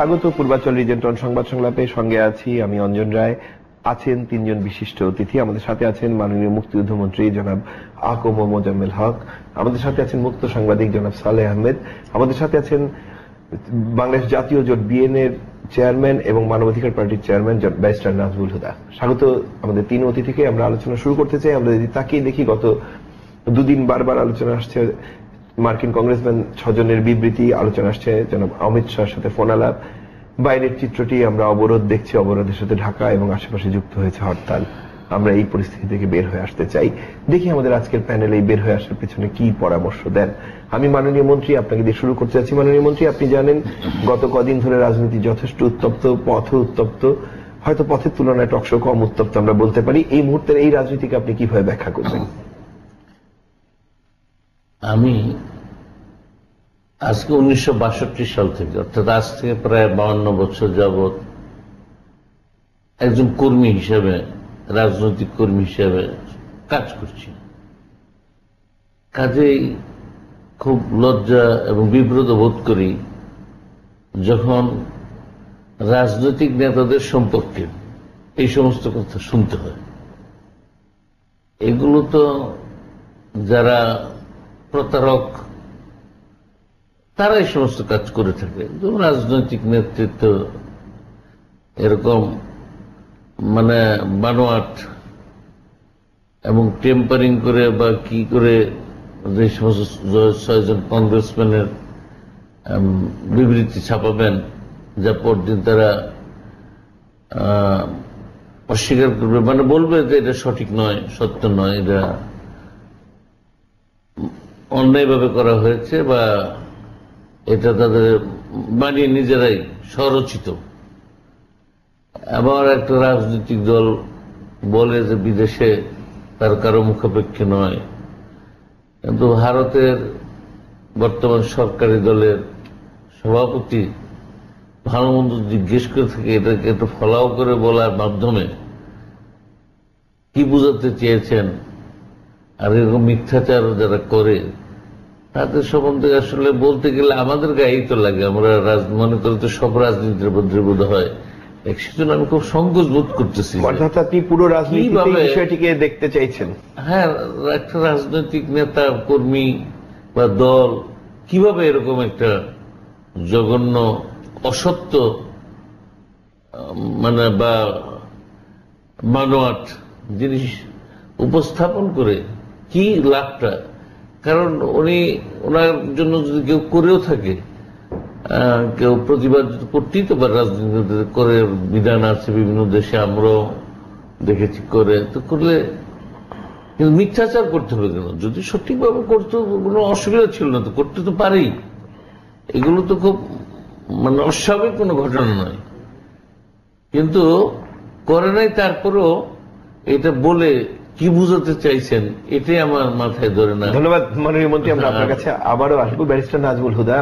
স্বাগত পূর্বাচল রিজেন্টন সংবাদ সংলাপে। সঙ্গে আছি আমি অঞ্জন রায়। আছেন তিনজন বিশিষ্ট অতিথি। আমাদের সাথে আছেন মাননীয় মুক্তিযুদ্ধ মন্ত্রী জনাব আকম মোজাম্মেল হক, আমাদের সাথে আছেন মুক্ত সাংবাদিক জনাব সালেহ আহমেদ, আমাদের সাথে আছেন বাংলাদেশ জাতীয় জোট বিএনএর চেয়ারম্যান এবং মানবাধিকার পার্টির চেয়ারম্যান ব্যারিস্টার নাজমুল হুদা। স্বাগত আমাদের তিন অতিথিকে। আমরা আলোচনা শুরু করতে চাই। আমরা যদি তাকিয়ে দেখি, গত দুদিন বারবার আলোচনা আসছে মার্কিন কংগ্রেসম্যান 6 জনের বিবৃতি, আলোচনা আসছে জনাব অমিত শাহর সাথে ফোন আলাপ, বাইরের চিত্রটি আমরা অবরোধ দেখছি, অবরোধের সাথে ঢাকা এবং আশেপাশে যুক্ত হয়েছে হরতাল। আমরা এই পরিস্থিতি থেকে বের হয়ে আসতে চাই। দেখি আমাদের আজকের প্যানেলে বের হয়ে আসার পেছনে কি পরামর্শ দেন। আমি মাননীয় মন্ত্রী আপনাকে দিয়ে শুরু করতে চাচ্ছি। মাননীয় মন্ত্রী, আপনি জানেন গত কদিন ধরে রাজনীতি যথেষ্ট উত্তপ্ত, পথ উত্তপ্ত, হয়তো পথের তুলনায় টকশো কম উত্তপ্ত আমরা বলতে পারি। এই মুহূর্তের এই রাজনীতিকে আপনি কিভাবে ব্যাখ্যা করবেন? আমি আজকে 1962 সাল থেকে, অর্থাৎ আজ থেকে প্রায় 52 বছর যাবৎ একজন কর্মী হিসেবে, রাজনৈতিক কর্মী হিসেবে কাজ করছি। কাজেই খুব লজ্জা এবং বিব্রত বোধ করি যখন রাজনৈতিক নেতাদের সম্পর্কে এই সমস্ত কথা শুনতে হয়। এগুলো তো যারা প্রতারক তারা এই সমস্ত কাজ করে থাকে। রাজনৈতিক নেতৃত্ব এরকম বানোয়াট এবং টেম্পারিং করে বা কি করে যে সমস্ত 6 জন কংগ্রেসম্যানের বিবৃতি ছাপাবেন, যা পরদিন তারা অস্বীকার করবে, বলবে যে এটা সঠিক নয়, সত্য নয়, এটা অন্যায়ভাবে করা হয়েছে বা এটা তাদের বানিয়ে নিজেরাই স্বরচিত। আবার একটা রাজনৈতিক দল বলে যে বিদেশে তার কারো মুখাপেক্ষী নয়, কিন্তু ভারতের বর্তমান সরকারি দলের সভাপতি ভালো মন্দ জিজ্ঞেস করে থাকে, এটাকে একটু ফলাও করে বলার মাধ্যমে কি বুঝাতে চেয়েছেন। আর এরকম মিথ্যাচার যারা করে তাদের সম্বন্ধে আসলে বলতে গেলে আমাদের গায়েই তো লাগে। আমরা মনে করি তো সব রাজনীতির মধ্যে বোধ হয়, সেজন্য আমি খুব সংকোচ বোধ করতেছি। আপনি পুরো রাজনীতিতে বিষয়টিকে দেখতে চাইছেন? হ্যাঁ, একটা রাজনৈতিক নেতা, কর্মী বা দল কিভাবে এরকম একটা জঘন্য অসত্য বা মানোয়াট জিনিস উপস্থাপন করে কি লাভটা? কারণ ওনার জন্য যদি কেউ করেও থাকে, কেউ প্রতিবাদ করতেই তো পারে, রাজনীতি করে বিধান আছে বিভিন্ন দেশে, আমরাও দেখেছি করে, তো করলে কিন্তু মিথ্যাচার করতে হবে কেন? যদি সঠিকভাবে করতে কোনো অসুবিধা ছিল না, তো করতে তো পারেই। এগুলো তো খুব অস্বাভাবিক কোনো ঘটনা নয়, কিন্তু করে নাই। তারপরেও এটা বলে কি বুঝাতে চাইছেন এটাই আমার মাথায় ধরে না। ধন্যবাদ মাননীয় মন্ত্রী। আমরা আপনার কাছে আবারও আসবো। ব্যারিস্টার নাজমুল হুদা,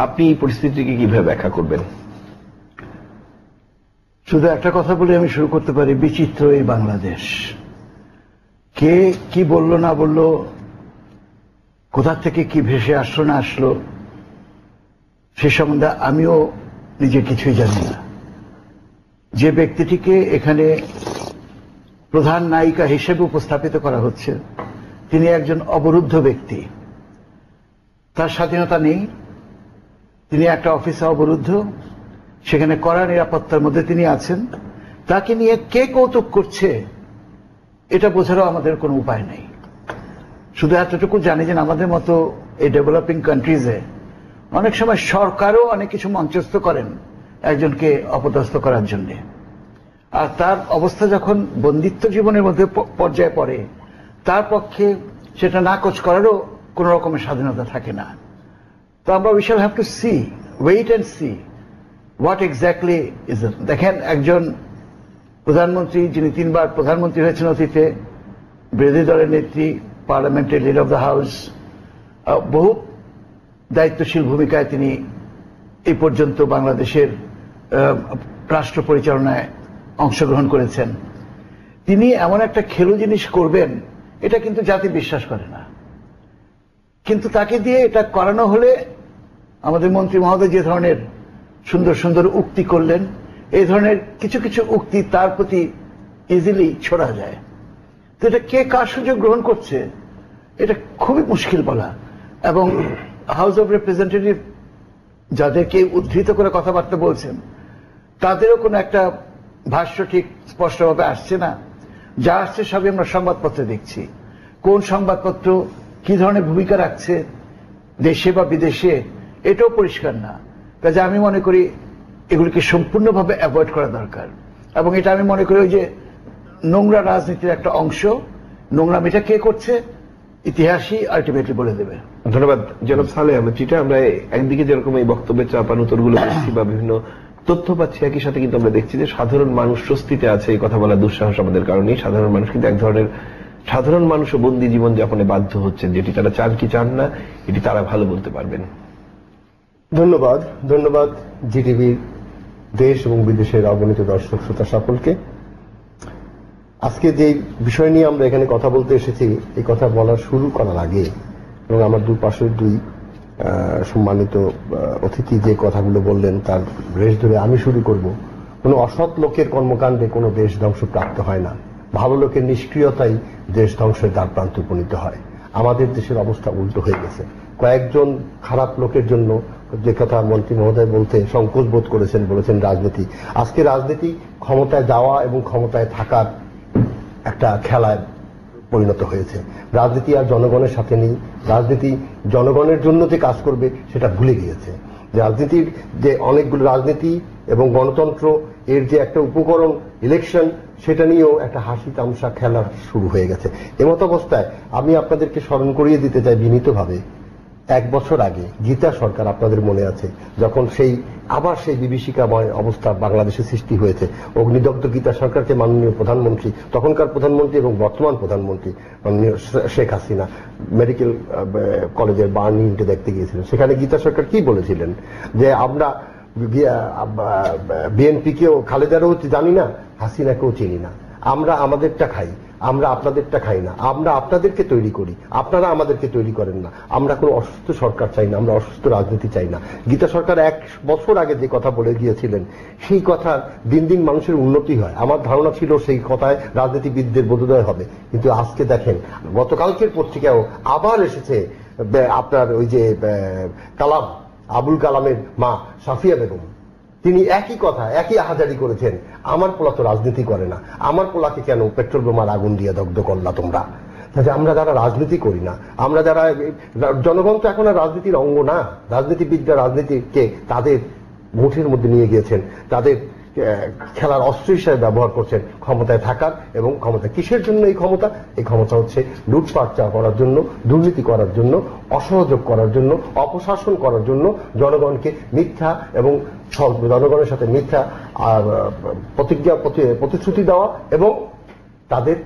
আপনি পরিস্থিতিকে কিভাবে ব্যাখ্যা করবেন? শুধু একটা কথা বলে আমি শুরু করতে পারি। বিচিত্র এই বাংলাদেশ। কে কি বলল না বলল, কোথা থেকে কি ভেসে আসলো না আসলো, সে সম্বন্ধে আমিও নিজে কিছুই জানি না। যে ব্যক্তিটিকে এখানে প্রধান নায়িকা হিসেবে উপস্থাপিত করা হচ্ছে, তিনি একজন অবরুদ্ধ ব্যক্তি। তার স্বাধীনতা নেই। তিনি একটা অফিসে অবরুদ্ধ, সেখানে কড়া নিরাপত্তার মধ্যে তিনি আছেন। তাকে নিয়ে কে কৌতুক করছে এটা বোঝারও আমাদের কোনো উপায় নেই। শুধু এতটুকু জানি যে আমাদের মতো এই ডেভেলপিং কান্ট্রিজে অনেক সময় সরকারও অনেক কিছু মঞ্চস্থ করেন একজনকে অপদস্থ করার জন্য। আর তার অবস্থা যখন বন্দিত্ব জীবনের মধ্যে পর্যায়ে পড়ে, তার পক্ষে সেটা নাকচ করারও কোন রকমের স্বাধীনতা থাকে না। তো আমরা we shall have to see, wait and see what exactly is. দেখেন, একজন প্রধানমন্ত্রী যিনি 3 বার প্রধানমন্ত্রী হয়েছেন অতীতে, বিরোধী দলের নেত্রী, পার্লামেন্টের লিডার অব দ্য হাউস, বহু দায়িত্বশীল ভূমিকায় তিনি এই পর্যন্ত বাংলাদেশের রাষ্ট্র পরিচালনায় অংশগ্রহণ করেছেন। তিনি এমন একটা খেলো জিনিস করবেন এটা কিন্তু জাতি বিশ্বাস করে না। কিন্তু তাকে দিয়ে এটা করানো হলে আমাদের মন্ত্রী মহোদয় যে ধরনের সুন্দর সুন্দর উক্তি করলেন। এই ধরনের কিছু কিছু উক্তি তার প্রতি ইজিলি ছড়া যায়। তো এটা কে কার সুযোগ গ্রহণ করছে এটা খুবই মুশকিল বলা। এবং হাউস অব রিপ্রেজেন্টেটিভ যাদেরকে উদ্ধৃত করে কথাবার্তা বলছেন তাদেরও কোনো একটা ভাষ্য ঠিক স্পষ্টভাবে আসছে না। যা আসছে সবই আমরা সংবাদপত্রে দেখছি। কোন সংবাদপত্র কি ধরনের ভূমিকা রাখছে দেশে বা বিদেশে এটাও পরিষ্কার না। কাজে আমি মনে করি এগুলিকে সম্পূর্ণভাবে অ্যাভয়েড করা দরকার। এবং এটা আমি মনে করি ওই যে নোংরা রাজনীতির একটা অংশ। নোংরামিটা কে করছে ইতিহাসই আলটিমেটলি বলে দেবে। ধন্যবাদ জনাব সালেহ আহমেদ টিটা। আমরা একদিকে যেরকম এই বক্তব্যের চাপান উত্তরগুলো দেখছি বা বিভিন্ন তথ্য পাচ্ছি, একই সাথে কিন্তু আমরা দেখছি যে সাধারণ মানুষ স্বস্তিতে আছে এই কথা বলার দুঃসাহস আমাদের কারণেই। সাধারণ মানুষ কিন্তু এক ধরনের সাধারণ মানুষও বন্দী জীবন যাপনে বাধ্য হচ্ছেন, যেটি তারা চান কি চান না এটি তারা ভালো বলতে পারবেন। ধন্যবাদ। ধন্যবাদ জিটিভির দেশ এবং বিদেশের অগণিত দর্শক শ্রোতা সকলকে। আজকে যে বিষয় নিয়ে আমরা এখানে কথা বলতে এসেছি, এই কথা বলা শুরু করার আগে এবং আমার দুপাশের দুই সম্মানিত অতিথি যে কথাগুলো বললেন তার রেশ ধরে আমি শুরু করব। কোনো অসৎ লোকের কর্মকাণ্ডে কোনো দেশ ধ্বংসপ্রাপ্ত হয় না, ভালো লোকের নিষ্ক্রিয়তাই দেশ ধ্বংসের দ্বার প্রান্তে উপনীত হয়। আমাদের দেশের অবস্থা উল্টো হয়ে গেছে। কয়েকজন খারাপ লোকের জন্য যে কথা মন্ত্রী মহোদয় বলতে সংকোচ বোধ করেছেন, বলেছেন রাজনীতি। আজকে রাজনীতি ক্ষমতায় যাওয়া এবং ক্ষমতায় থাকার একটা খেলায় পরিণত হয়েছে। রাজনীতি আর জনগণের সাথে নেই। রাজনীতি জনগণের জন্য যে কাজ করবে সেটা ভুলে গিয়েছে। রাজনীতির যে অনেকগুলো রাজনীতি এবং গণতন্ত্র এর যে একটা উপকরণ ইলেকশন, সেটা নিয়েও একটা হাসি তামসা খেলা শুরু হয়ে গেছে। এমত অবস্থায় আমি আপনাদেরকে স্মরণ করিয়ে দিতে চাই বিনীতভাবে, 1 বছর আগে গীতা সরকার, আপনাদের মনে আছে, যখন আবার সেই বিভীষিকাময় অবস্থা বাংলাদেশে সৃষ্টি হয়েছে, অগ্নিদগ্ধ গীতা সরকারকে মাননীয় প্রধানমন্ত্রী, তখনকার প্রধানমন্ত্রী এবং বর্তমান প্রধানমন্ত্রী মাননীয় শেখ হাসিনা মেডিকেল কলেজের বার্ন ইউনিটে দেখতে গিয়েছিলেন। সেখানে গীতা সরকার কি বলেছিলেন যে আমরা বিএনপিকেও খালেদারও জানি না, হাসিনাকেও চিনি না, আমরা আমাদেরটা খাই, আমরা আপনাদেরটা খাই না, আমরা আপনাদেরকে তৈরি করি, আপনারা আমাদেরকে তৈরি করেন না। আমরা কোনো অসুস্থ সরকার চাই না, আমরা অসুস্থ রাজনীতি চাই না। গীতা সরকার 1 বছর আগে যে কথা বলে গিয়েছিলেন সেই কথা দিন দিন মানুষের উন্নতি হয়। আমার ধারণা ছিল সেই কথায় রাজনীতিবিদদের বোধোদয় হবে, কিন্তু আজকে দেখেন গতকালকের পত্রিকাও আবার এসেছে আপনার ওই যে কালাম, আবুল কালামের মা সাফিয়া বেগম, তিনি একই কথা একই আহাজারি করেছেন, আমার পোলা তো রাজনীতি করে না, আমার পোলাকে কেন পেট্রোল বোমার আগুন দিয়ে দগ্ধ করলা তোমরা। আমরা যারা রাজনীতি করি না, আমরা যারা জনগণ তো এখন আর রাজনীতির অঙ্গ না। রাজনীতিবিদরা রাজনীতিকে তাদের মুঠের মধ্যে নিয়ে গিয়েছেন, তাদের খেলার অস্ত্র হিসেবে ব্যবহার করছেন ক্ষমতায় থাকার। এবং ক্ষমতা কিসের জন্য? এই ক্ষমতা হচ্ছে লুটপাট করার জন্য, দুর্নীতি করার জন্য, অসহযোগ করার জন্য, অপশাসন করার জন্য, জনগণকে মিথ্যা এবং জনগণের সাথে মিথ্যা প্রতিশ্রুতি দেওয়া এবং তাদের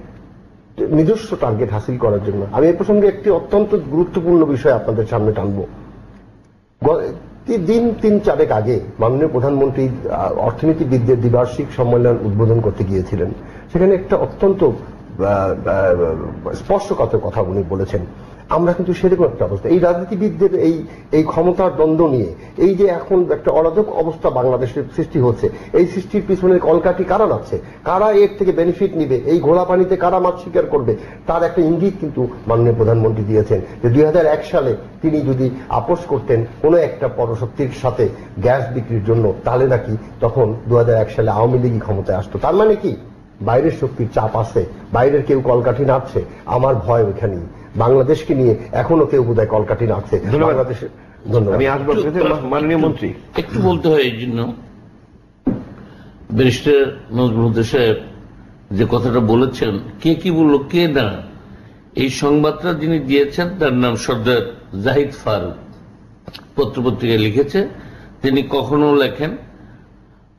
নিজস্ব টার্গেট হাসিল করার জন্য। আমি এই প্রসঙ্গে একটি অত্যন্ত গুরুত্বপূর্ণ বিষয় আপনাদের সামনে টানব। দিন 3-4 আগে মাননীয় প্রধানমন্ত্রী অর্থনীতিবিদদের দ্বিবার্ষিক সম্মেলন উদ্বোধন করতে গিয়েছিলেন। সেখানে একটা অত্যন্ত স্পর্শকাতর কথা উনি বলেছেন। আমরা কিন্তু সেরকম একটা অবস্থা, এই রাজনীতিবিদদের এই ক্ষমতার দ্বন্দ্ব নিয়ে এই যে এখন একটা অরাজক অবস্থা বাংলাদেশের সৃষ্টি হচ্ছে, এই সৃষ্টির পিছনে কলকাঠি কারা নাচ্ছে, কারা এর থেকে বেনিফিট নিবে, এই ঘোলা পানিতে কারা মাছ শিকার করবে, তার একটা ইঙ্গিত কিন্তু মাননীয় প্রধানমন্ত্রী দিয়েছেন যে 2001 সালে তিনি যদি আপোষ করতেন কোনো একটা পরশক্তির সাথে গ্যাস বিক্রির জন্য, তাহলে নাকি তখন 2001 সালে আওয়ামী লীগই ক্ষমতায় আসতো। তার মানে কি বাইরের শক্তির চাপ আছে, বাইরের কেউ কলকাঠি নাড়ছে, আমার ভয় ওইখানেই। বাংলাদেশকে নিয়ে এখনো কেউ বোধহয় কলকাঠি নাড়ছে বাংলাদেশে। ধন্যবাদ। আমি আসবো মাননীয় মন্ত্রী, একটু বলতে হয় এই জন্য, ব্যারিস্টার নজরুল হুদা সাহেব যে কথাটা বলেছেন, কে কি বললো কে না, এই সংবাদটা যিনি দিয়েছেন তার নাম সর্দার জাহিদ ফারুক, পত্রপত্রিকায় লিখেছে। তিনি কখনো লেখেন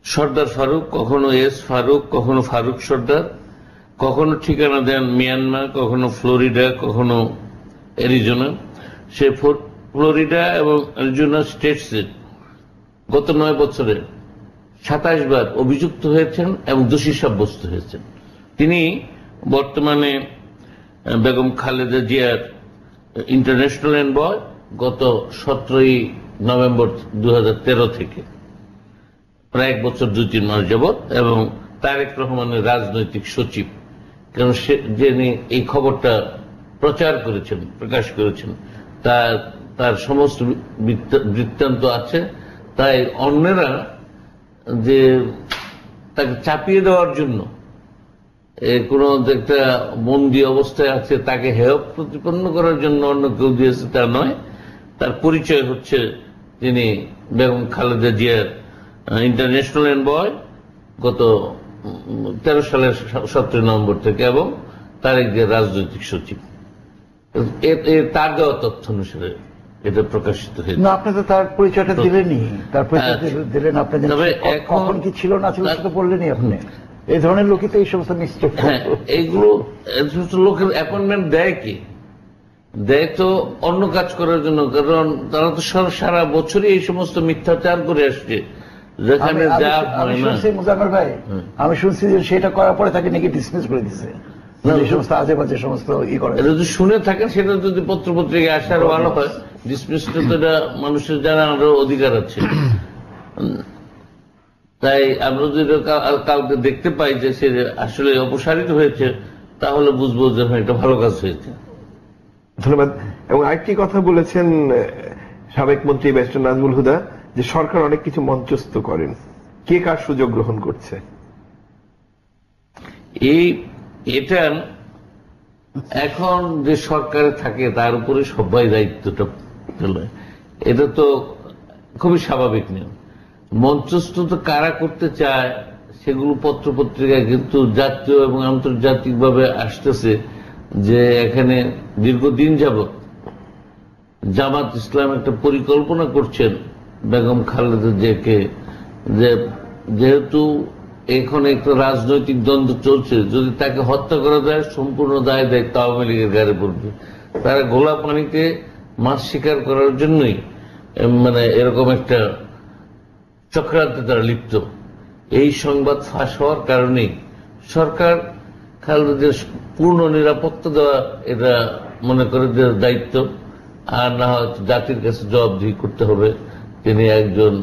সর্দার ফারুক, কখনো এস ফারুক, কখনো ফারুক সর্দার, কখনো ঠিকানা দেন মিয়ানমার, কখনো ফ্লোরিডা, কখনো অ্যারিজোনা। সে ফ্লোরিডা এবং অ্যারিজোনা স্টেটসে গত 9 বছরে 27 বার অভিযুক্ত হয়েছেন এবং দোষী সাব্যস্ত হয়েছেন। তিনি বর্তমানে বেগম খালেদা জিয়ার ইন্টারন্যাশনাল এনভয় গত 17ই নভেম্বর 2013 থেকে। প্রায় 1 বছর 2-3 মাস যাবৎ, এবং তারেক রহমানের রাজনৈতিক সচিব, কারণ যিনি এই খবরটা প্রচার করেছেন, প্রকাশ করেছেন, তার সমস্ত বৃত্তান্ত আছে। তাই অন্যেরা যে তাকে চাপিয়ে দেওয়ার জন্য কোনো একটা বন্দী অবস্থায় আছে তাকে হেয় প্রতিপন্ন করার জন্য অন্য কেউ দিয়েছে তা নয়। তার পরিচয় হচ্ছে তিনি বেগম খালেদা জিয়ার ইন্টারন্যাশনাল এনভয় গত 13 সালের 17 নভেম্বর থেকে, এবং তারেক জিয়ার রাজনৈতিক সচিব। তার দেওয়া তথ্য অনুসারে এটা প্রকাশিত হয়েছে। না, আপনি তো তার পরিচয়টা দিলেনই, তার পরিচয় দিলেন আপনি, কখন কি ছিল না ছিল সেটা বললেনই আপনি। এই ধরনের লোকই তো এই সমস্ত মিস্টেক। এইগুলো লোকের অ্যাপয়েন্টমেন্ট দেয় কি? দেয় তো অন্য কাজ করার জন্য, কারণ তারা তো সারা বছরই এই সমস্ত মিথ্যাচার করে আসছে, যেখানে যা হয় না। মুজাম্মেল ভাই, আমি শুনছি যে সেটা করার পরে তাকে নাকি ডিসমিস করে দিছে, এই সমস্ত আজে বাজে সমস্ত ই করে। এটা যদি শুনে থাকেন সেটা যদি পত্রপত্রিকায় আসে আরো ভালো হয়। ডিসমিসটা তো এটা মানুষের জানার অধিকার আছে। তাই আমরা যদি কাউকে দেখতে পাই যে সে আসলে অপসারিত হয়েছে, তাহলে বুঝবো যে এটা ভালো কাজ হয়েছে। ধন্যবাদ। এবং আরেকটি কথা বলেছেন সাবেক মন্ত্রী ব্যারিস্টার নাজমুল হুদা, যে সরকার অনেক কিছু মঞ্চস্থ করেন, কে কার সুযোগ গ্রহণ করছে। এটা এখন যে সরকারে থাকে তার উপরে সবাই দায়িত্বটা ফেলে, এটা তো খুবই স্বাভাবিক নিয়ম। মঞ্চস্থ তো কারা করতে চায় সেগুলো পত্রপত্রিকায় কিন্তু জাতীয় এবং আন্তর্জাতিকভাবে আসতেছে, যে এখানে দীর্ঘদিন যাবৎ জামাত ইসলাম একটা পরিকল্পনা করছেন বেগম খালেদা জিয়াকে, যে যেহেতু এখন একটা রাজনৈতিক দ্বন্দ্ব চলছে, যদি তাকে হত্যা করা যায় সম্পূর্ণ দায় দায়িত্ব আওয়ামী লীগের গায়ে পড়বে। তারা গোলা পানিতে মাছ শিকার করার জন্যই এরকম একটা চক্রান্তে তারা লিপ্ত। এই সংবাদ ফাঁস হওয়ার কারণেই সরকার খালেদাদের পূর্ণ নিরাপত্তা দেওয়া এটা মনে করে যে দায়িত্ব, আর না হয় জাতির কাছে জবাবদিহি করতে হবে। তিনি একজন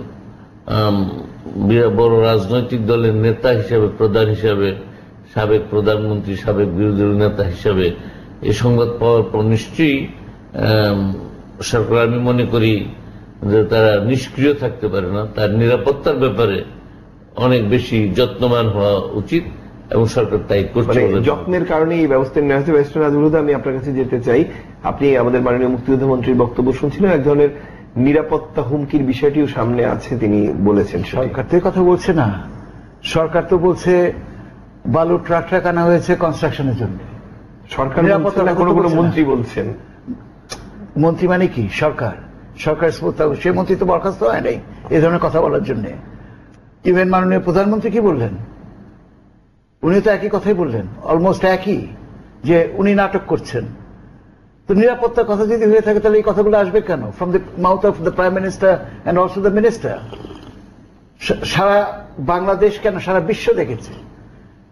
বড় রাজনৈতিক দলের নেতা হিসেবে, প্রধান হিসেবে, সাবেক প্রধানমন্ত্রী, সাবেক বিরোধী নেতা হিসেবে এই সংবাদ পাওয়ার পর নিশ্চয়ই সরকার, আমি মনে করি যে তারা নিষ্ক্রিয় থাকতে পারে না, তার নিরাপত্তার ব্যাপারে অনেক বেশি যত্নবান হওয়া উচিত, এবং সরকার তাই করছে। যত্নের কারণে এই ব্যবস্থা নেওয়া হয়েছে। ব্যারিস্টার নাজমুল হুদা, আমি আপনার কাছে যেতে চাই। আপনি আমাদের মাননীয় মুক্তিযুদ্ধ মন্ত্রীর বক্তব্য শুনছিলেন, এক ধরনের নিরাপত্তা হুমকির বিষয়টিও সামনে আছে, তিনি বলেছেন। সরকার তো কথা বলছে না, সরকার তো বলছে বালু ট্রাক আনা হয়েছে কনস্ট্রাকশনের জন্য। সরকার কোনো কোনো মন্ত্রী বলছেন। মন্ত্রী মানে কি? সরকার সে মন্ত্রী তো বরখাস্ত হয় নাই এই ধরনের কথা বলার জন্য। ইভেন মাননীয় প্রধানমন্ত্রী কি বললেন? উনি তো একই কথাই বললেন, অলমোস্ট একই, যে উনি নাটক করছেন। তো নিরাপত্তার কথা যদি হয়ে থাকে তাহলে এই কথাগুলো আসবে কেন? From the mouth of the prime minister and also the minister. সারা বাংলাদেশ কেন সারা বিশ্ব দেখেছে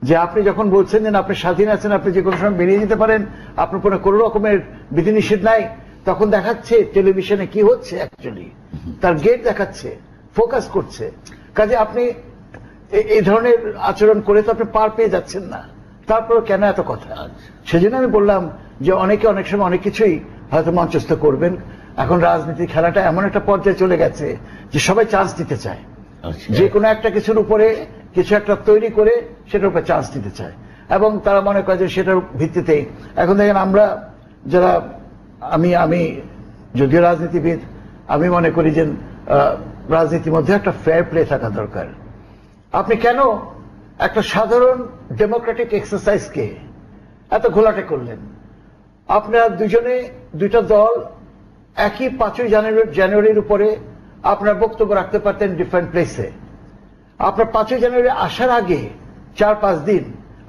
যে আপনি যখন বলছেন যে আপনি স্বাধীন আছেন, আপনি যে কোনো সময় বেরিয়ে যেতে পারেন, আপনার কোনো রকমের বিধিনিষেধ নাই, তখন দেখাচ্ছে টেলিভিশনে কি হচ্ছে, অ্যাকচুয়ালি তার গেট দেখাচ্ছে, ফোকাস করছে। কাজে আপনি এই ধরনের আচরণ করে তো আপনি পার পেয়ে যাচ্ছেন না, তারপর কেন এত কথা? সেজন্য আমি বললাম যে অনেকে অনেক সময় অনেক কিছুই হয়তো মঞ্চস্থ করবেন। এখন রাজনীতির খেলাটা এমন একটা পর্যায়ে চলে গেছে যে সবাই চান্স দিতে চায়, যে কোনো একটা কিছুর উপরে কিছু একটা তৈরি করে সেটার উপরে চান্স দিতে চায়, এবং তারা মনে করে যে সেটার ভিত্তিতেই। এখন দেখেন আমরা যারা, আমি যদিও রাজনীতিবিদ, আমি মনে করি যে রাজনীতির মধ্যে একটা ফেয়ার প্লে থাকা দরকার। আপনি কেন একটা সাধারণ ডেমোক্রেটিক এক্সারসাইজকে এত ঘোলাটে করলেন? আপনারা দুইটা দল একই 5ই জানুয়ারির উপরে আপনার বক্তব্য রাখতে পারতেন ডিফারেন্ট প্লেসে। আপনার 5ই জানুয়ারি আসার আগে 4-5 দিন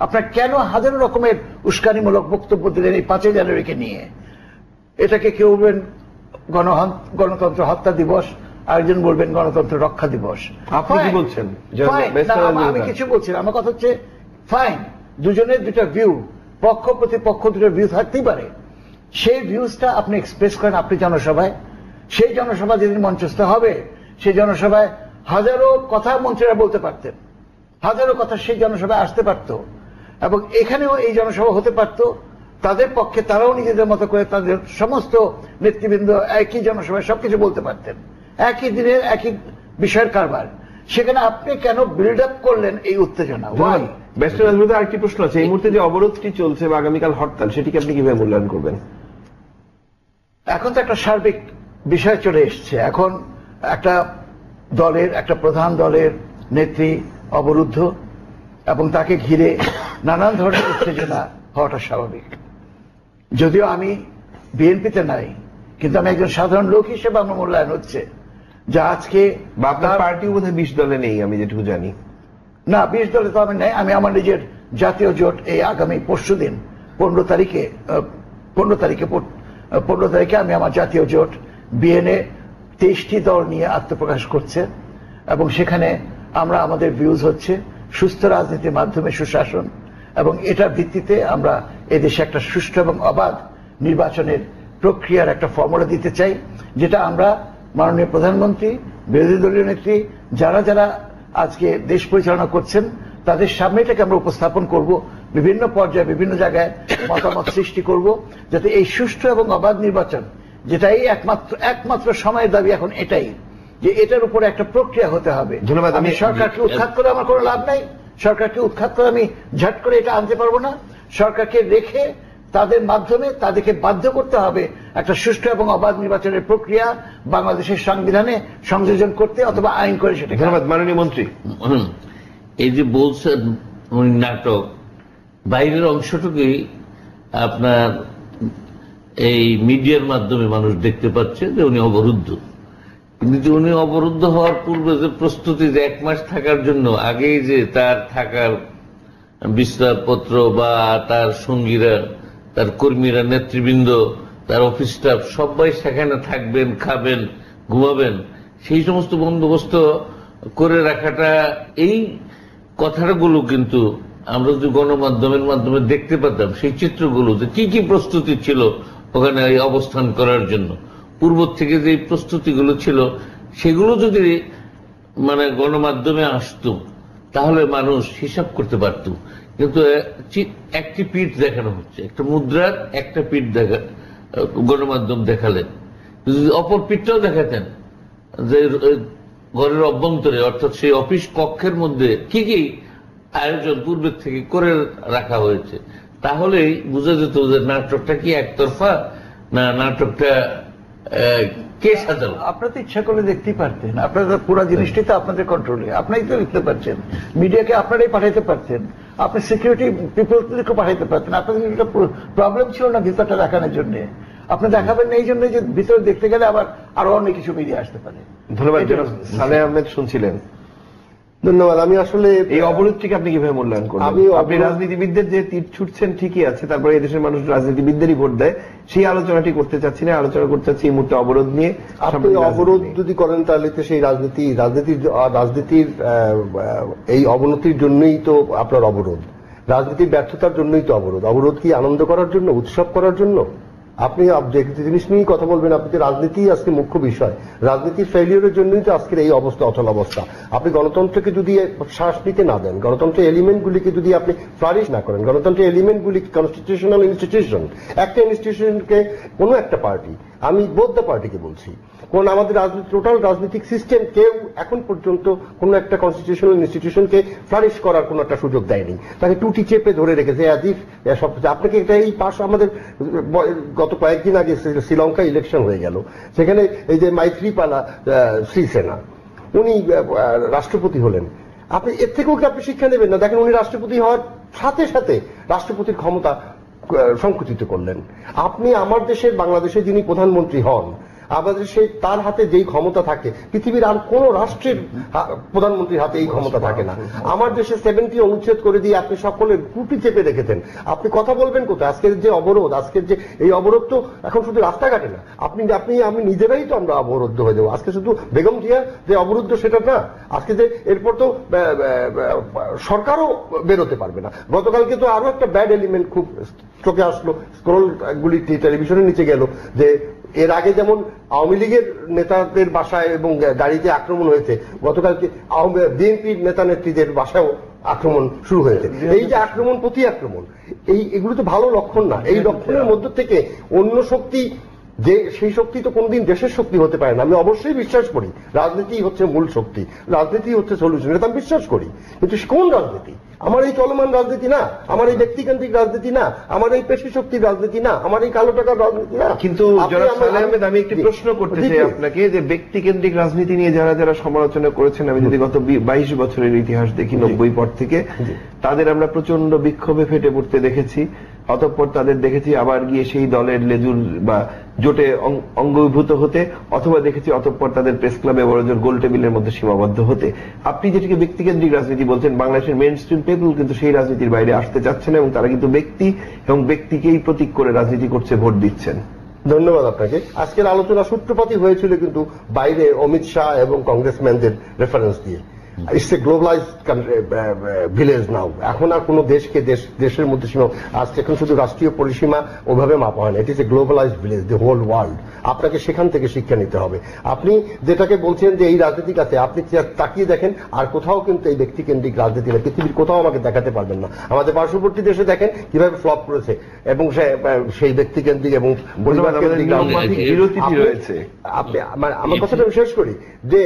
আপনার কেন হাজারো রকমের উস্কানিমূলক বক্তব্য দিলেন এই 5ই জানুয়ারিকে নিয়ে? এটাকে কেউ বলবেন গণতন্ত্র হত্যা দিবস, আরেকজন বলবেন গণতন্ত্র রক্ষা দিবস। আপনি কি বলছেন? আমি কিছু বলছি না, আমার কথা হচ্ছে ফাইন, দুজনের দুটা ভিউ, পক্ষ প্রতিপক্ষ দুটো ভিউ থাকতেই পারে। সেই ভিউজটা আপনি এক্সপ্রেস করেন আপনি জনসভায়। সেই জনসভা যেদিন মঞ্চস্থ হবে সেই জনসভায় হাজারো কথা মন্ত্রীরা বলতে পারতেন, হাজারো কথা সেই জনসভায় আসতে পারত, এবং এখানেও এই জনসভা হতে পারত। তাদের পক্ষে তারাও নিজেদের মতো করে তাদের সমস্ত নেতৃবৃন্দ একই জনসভায় সবকিছু বলতে পারতেন, একই দিনের একই বিষয়ের কারবার। সেখানে আপনি কেন বিল্ড আপ করলেন এই উত্তেজনা? ওয়াই? ব্যস্ত রাজনীতিতে আরেকটি প্রশ্ন আছে, এই মুহূর্তে যে অবরোধটি চলছে বা আগামীকাল হরতাল, সেটিকে আপনি কিভাবে মূল্যায়ন করবেন? এখন তো একটা সার্বিক বিষয় চলে এসছে। এখন একটা দলের, একটা প্রধান দলের নেত্রী অবরুদ্ধ এবং তাকে ঘিরে নানান ধরনের উত্তেজনা হওয়াটা স্বাভাবিক। যদিও আমি বিএনপিতে নাই, কিন্তু আমি একজন সাধারণ লোক হিসেবে আমার মূল্যায়ন হচ্ছে যা আজকে বা আপনার পার্টি বোধহয় 20 দলে নেই, আমি যেটুকু জানি। না, 20 দলে তো আমি নাই। আমি আমার নিজের জাতীয় জোট এই আগামী পরশুদিন 15 তারিখে আমি আমার জাতীয় জোট বিএনএ 23টি দল নিয়ে আত্মপ্রকাশ করছে, এবং সেখানে আমরা আমাদের ভিউজ হচ্ছে সুস্থ রাজনীতির মাধ্যমে সুশাসন, এবং এটার ভিত্তিতে আমরা এদেশে একটা সুষ্ঠু এবং অবাধ নির্বাচনের প্রক্রিয়ার একটা ফর্মুলা দিতে চাই, যেটা আমরা মাননীয় প্রধানমন্ত্রী, বিরোধী দলীয় নেত্রী, যারা যারা আজকে দেশ পরিচালনা করছেন তাদের সামনে এটাকে আমরা উপস্থাপন করব, বিভিন্ন পর্যায়ে বিভিন্ন জায়গায় মতামত সৃষ্টি করব, যাতে এই সুষ্ঠু এবং অবাধ নির্বাচন, যেটাই একমাত্র সময়ের দাবি এখন এটাই, যে এটার উপরে একটা প্রক্রিয়া হতে হবে। ধন্যবাদ। আমি সরকারকে উৎখাত করে আমার কোনো লাভ নাই, সরকারকে উৎখাত করে আমি ঝট করে এটা আনতে পারবো না। সরকারকে রেখে তাদের মাধ্যমে তাদেরকে বাধ্য করতে হবে একটা সুষ্ঠু এবং অবাধ নির্বাচনের প্রক্রিয়া বাংলাদেশের সংবিধানে সংযোজন করতে, অথবা আইন করে সেটা। ধন্যবাদ মাননীয় মন্ত্রী। এই যে বলছেন উনি নাটক, বাইরের অংশটুকুই আপনার এই মিডিয়ার মাধ্যমে মানুষ দেখতে পাচ্ছে যে উনি অবরুদ্ধ, কিন্তু উনি অবরুদ্ধ হওয়ার পূর্বে যে প্রস্তুতি, যে 1 মাস থাকার জন্য আগেই যে তার থাকার বিস্তারপত্র বা তার সঙ্গীরা, তার কর্মীরা, নেতৃবৃন্দ, তার অফিস স্টাফ সবাই সেখানে থাকবেন, খাবেন, ঘুমাবেন, সেই সমস্ত বন্দোবস্ত করে রাখাটা, এই কথাগুলো কিন্তু আমরা যদি গণমাধ্যমের মাধ্যমে দেখতে পেতাম, সেই চিত্রগুলো যে কি কি প্রস্তুতি ছিল ওখানে এই অবস্থান করার জন্য, পূর্ব থেকে যে প্রস্তুতিগুলো ছিল সেগুলো যদি মানে গণমাধ্যমে আসতো তাহলে মানুষ হিসাব করতে পারত। কিন্তু একটি পিঠ দেখানো হচ্ছে, একটা মুদ্রার একটা পিঠ গণমাধ্যম দেখালেন। যদি অপর পিঠটাও দেখাতেন যে ঘরের অভ্যন্তরে, অর্থাৎ সেই অফিস কক্ষের মধ্যে কি কি আয়োজন পূর্বের থেকে করে রাখা হয়েছে, তাহলেই বোঝা যেত যে নাটকটা কি একতরফা না নাটকটা কে সাজাল। আপনারা তো ইচ্ছা করলে দেখতেই পারতেন, আপনারা পুরো জিনিসটাই তো আপনাদের কন্ট্রোলে, আপনারাই তো লিখতে পারছেন, মিডিয়াকে আপনারাই পাঠাইতে পারতেন, আপনি সিকিউরিটি পিপলকে পাঠাইতে পারতেন। আপনাদের একটা প্রবলেম ছিল না ভিতরটা দেখানোর জন্য, আপনি দেখাবেন না এই জন্য যে ভিতরে দেখতে গেলে আবার আরো অনেক কিছু মিডিয়া আসতে পারে। ধন্যবাদ। সালেহ আহমেদ শুনছিলেন। ধন্যবাদ। আমি আসলে এই অবরোধটিকে আপনি কিভাবে মূল্যায়ন করবেন? আপনি রাজনীতিবিদদের যে তীর ছুটছেন ঠিকই আছে, তারপরে এদেশের মানুষ রাজনীতিবিদদেরই ভোট দেয়, সেই আলোচনাটি করতে চাচ্ছি না, আলোচনা করতে চাচ্ছি এই মুহূর্তে অবরোধ নিয়ে। আপনি অবরোধ যদি করেন তাহলে তো সেই রাজনীতির এই অবনতির জন্যই তো আপনার অবরোধ, রাজনীতির ব্যর্থতার জন্যই তো অবরোধ। অবরোধ কি আনন্দ করার জন্য, উৎসব করার জন্য? আপনি যে জিনিস নিয়েই কথা বলবেন, আপনি রাজনীতি আজকে মুখ্য বিষয়, রাজনীতির ফেলিওরের জন্যই তো আজকের এই অবস্থা, অচল অবস্থা। আপনি গণতন্ত্রকে যদি শ্বাস নিতে না দেন, গণতন্ত্রের এলিমেন্টগুলিকে যদি আপনি ফ্লারিশ না করেন, গণতন্ত্রের এলিমেন্টগুলি কনস্টিটিউশনাল ইনস্টিটিউশন, একটা ইনস্টিটিউশনকে কোনো একটা পার্টি, আমি বোথ দ্য পার্টিকে বলছি, কোন আমাদের টোটাল রাজনৈতিক সিস্টেম কেউ এখন পর্যন্ত কোন একটা কনস্টিটিউশনাল ইনস্টিটিউশনকে ফ্লারিশ করার কোন একটা সুযোগ দেয়নি, তাকে টুটি চেপে ধরে রেখেছে। সব আপনাকে এটা এই পাশ, আমাদের গত কয়েকদিন আগে শ্রীলঙ্কা ইলেকশন হয়ে গেল, সেখানে এই যে মাইথ্রিপালা শ্রীসেনা উনি রাষ্ট্রপতি হলেন। আপনি এর থেকেও কি আপনি শিক্ষা নেবেন না? দেখেন, উনি রাষ্ট্রপতি হওয়ার সাথে সাথে রাষ্ট্রপতির ক্ষমতা সংকুচিত করলেন। আপনি আমার দেশের, বাংলাদেশে যিনি প্রধানমন্ত্রী হন, আমাদের সেই তার হাতে যেই ক্ষমতা থাকে, পৃথিবীর আর কোন রাষ্ট্রের প্রধানমন্ত্রীর হাতে এই ক্ষমতা থাকে না। আমার দেশে 70 অনুচ্ছেদ করে দিয়ে আপনি সকলের কুটি চেপে রেখেছেন। আপনি কথা বলবেন কোথায়? আজকের যে অবরোধ, আজকের যে এই অবরোধ তো এখন শুধু রাস্তাঘাটে না, আমি নিজেরাই তো আমরা অবরুদ্ধ হয়ে যাবো। আজকে শুধু বেগম জিয়া যে অবরুদ্ধ সেটা না, আজকে যে এরপর তো সরকারও বেরোতে পারবে না। গতকালকে তো আরো একটা ব্যাড এলিমেন্ট খুব চোখে আসলো, স্ক্রোল গুলি টেলিভিশনের নিচে গেল, যে এর আগে যেমন আওয়ামী লীগের নেতাদের বাসায় এবং গাড়িতে আক্রমণ হয়েছে, গতকালকে বিএনপির নেতা নেত্রীদের বাসায়ও আক্রমণ শুরু হয়েছে। এই যে আক্রমণ প্রতি আক্রমণ, এগুলো তো ভালো লক্ষণ না। এই লক্ষণের মধ্য থেকে অন্য শক্তি, যে সেই শক্তি তো কোনদিন দেশের শক্তি হতে পারে না। আমি অবশ্যই বিশ্বাস করি রাজনীতি হচ্ছে মূল শক্তি, রাজনীতি হচ্ছে সলিউশন, এটা আমি বিশ্বাস করি। কিন্তু কোন রাজনীতি? আমার এই চলমান রাজনীতি না, আমার এই ব্যক্তিকেন্দ্রিক রাজনীতি না, আমার এই পেশি শক্তির রাজনীতি না, আমার এই কালো টাকার রাজনীতি না। কিন্তু জনাব সালেহ আহমেদ, আমি একটি প্রশ্ন করতে চাই আপনাকে, যে ব্যক্তিকেন্দ্রিক রাজনীতি নিয়ে যারা যারা সমালোচনা করেছেন, আমি যদি গত 22 বছরের ইতিহাস দেখি 90 পর থেকে, তাদের আমরা প্রচন্ড বিক্ষোভে ফেটে পড়তে দেখেছি। অতঃপর তাদের দেখেছি আবার গিয়ে সেই দলের লেজুর বা জোটে অঙ্গীভূত হতে, অথবা দেখেছি অতঃপর তাদের প্রেস ক্লাবে বড়জোর গোল টেবিলের মধ্যে সীমাবদ্ধ হতে। আপনি যেটিকে ব্যক্তিকেন্দ্রিক রাজনীতি বলছেন, বাংলাদেশের মেইন স্ট্রিম পিপল কিন্তু সেই রাজনীতির বাইরে আসতে চাচ্ছেন এবং তারা কিন্তু ব্যক্তি এবং ব্যক্তিকেই প্রতীক করে রাজনীতি করছে, ভোট দিচ্ছেন। ধন্যবাদ আপনাকে। আজকের আলোচনা সূত্রপাতই হয়েছিল কিন্তু বাইরে অমিত শাহ এবং কংগ্রেসম্যানদের রেফারেন্স দিয়ে। ইটস এ গ্লোবালাইজড ভিলেজ নাও। এখন আর কোন দেশকে দেশের মধ্যে সীমা, আজকে এখন শুধু রাষ্ট্রীয় পরিসীমা ওভাবে মাপা হয় না। It is a globalised village, the whole world. আপনাকে সেখান থেকে শিক্ষা নিতে হবে। আপনি যেটাকে বলছেন যে এই রাজনীতির কাছে, আপনি তাকিয়ে দেখেন আর কোথাও কিন্তু এই ব্যক্তিকেন্দ্রিক রাজনীতি না, পৃথিবীর কোথাও আমাকে দেখাতে পারবেন না। আমাদের পার্শ্ববর্তী দেশে দেখেন কিভাবে ফ্লপ করেছে, এবং সেই ব্যক্তিকেন্দ্রিক এবং পরিবারকেন্দ্রিক বিরোধী রয়েছে। আমার কথাটা আমি শেষ করি, যে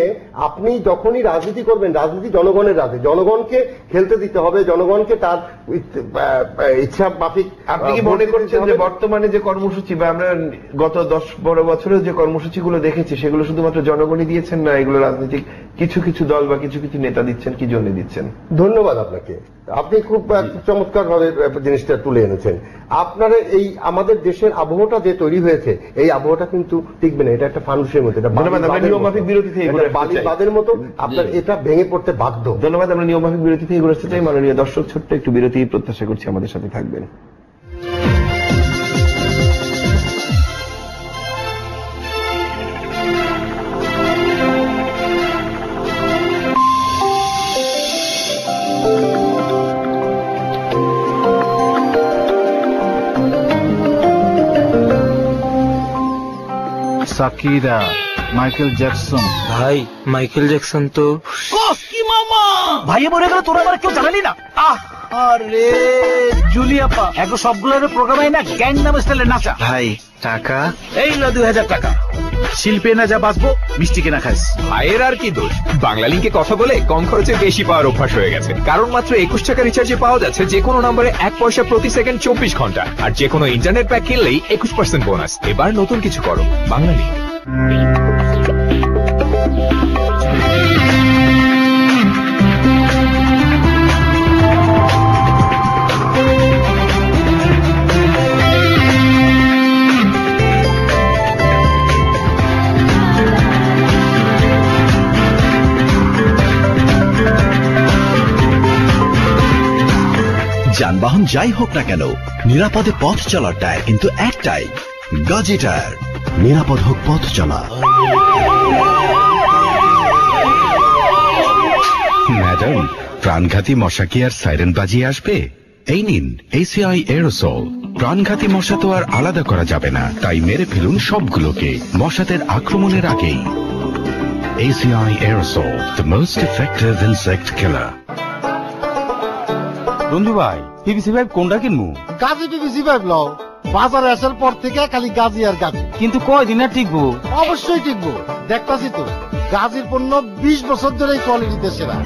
আপনি যখনই রাজনীতি করবেন, রাজনীতি জনগণের রাজনীতি, জনগণকে খেলতে দিতে হবে, জনগণকে তার ইচ্ছা মাফিক। আপনি কি মনে করছেন যে বর্তমানে যে কর্মসূচি বা আমরা গত 10-12 বছরের যে কর্মসূচিগুলো দেখেছি, সেগুলো শুধুমাত্র জনগণই দিয়েছেন না, এগুলো রাজনৈতিক কিছু কিছু দল বা কিছু কিছু নেতা দিচ্ছেন? কি জন্য দিচ্ছেন? ধন্যবাদ আপনাকে। আপনি খুব চমৎকার ভাবে জিনিসটা তুলে এনেছেন। আপনারা এই আমাদের দেশের আবহাওয়াটা যে তৈরি হয়েছে, এই আবহাওয়াটা কিন্তু টিকবে না। এটা একটা ফানুসের মতো, এটা বালিবাদের মতো। আপনার এটা ভেঙে পড়তে বাধ্য। ধন্যবাদ। আমরা নিয়মমাফিক বিরতি থেকে ঘুরে আসতে চাই। মাননীয় দর্শক, ছোট্ট একটু বিরতি প্রত্যাশা করছি, আমাদের সাথে থাকবেন। Shakira, Michael Jackson. ভাই মাইকেল জ্যাকসন তো কি মামা ভাইয়ে মরে গেল, তোরা আমার কেউ জানালি না? আরে জুলিয়াপা, একটু সবগুলোর প্রোগ্রামে না গ্যাং নাম স্টাইলে নাচা। ভাই টাকা এই না 2000 টাকা। শিল্পে না যা বাঁচবো, মিষ্টি কেনা খাইস। ভাইয়ের আর কি দোষ, বাংলালিংকে কথা বলে কম খরচে বেশি পাওয়ার অভ্যাস হয়ে গেছে। কারণ মাত্র 21 টাকা রিচার্জে পাওয়া যাচ্ছে যে কোনো নম্বরে 1 পয়সা প্রতি সেকেন্ড 24 ঘন্টা, আর যে কোনো ইন্টারনেট প্যাক কিনলেই 21% বোনাস। এবার নতুন কিছু করো, বাংলালিংক। যানবাহন যাই হোক না কেন, নিরাপদে পথ চলার টায়ার কিন্তু একটাই, গাজী টায়ার। নিরাপদ হোক পথ চলা। ম্যাডাম, প্রাণঘাতী মশা কি আর সাইরেন বাজিয়ে আসবে? এই নিন ACI এরোসল। প্রাণঘাতী মশা তো আর আলাদা করা যাবে না, তাই মেরে ফেলুন সবগুলোকে মশাদের আক্রমণের আগেই। ACI aerosol, the most effective insect killer. বন্ধু ভাই, PVC পাইপ কোনটা কিনবো? গাজী PVC পাইপ লও। বাজারে আসার পর থেকে খালি গাজী আর গাজী। কিন্তু কয়দিন আর টিকবো? অবশ্যই টিকবো, দেখতাছি তো। গাজীর পণ্য 20 বছর ধরে কোয়ালিটিতে সেরা।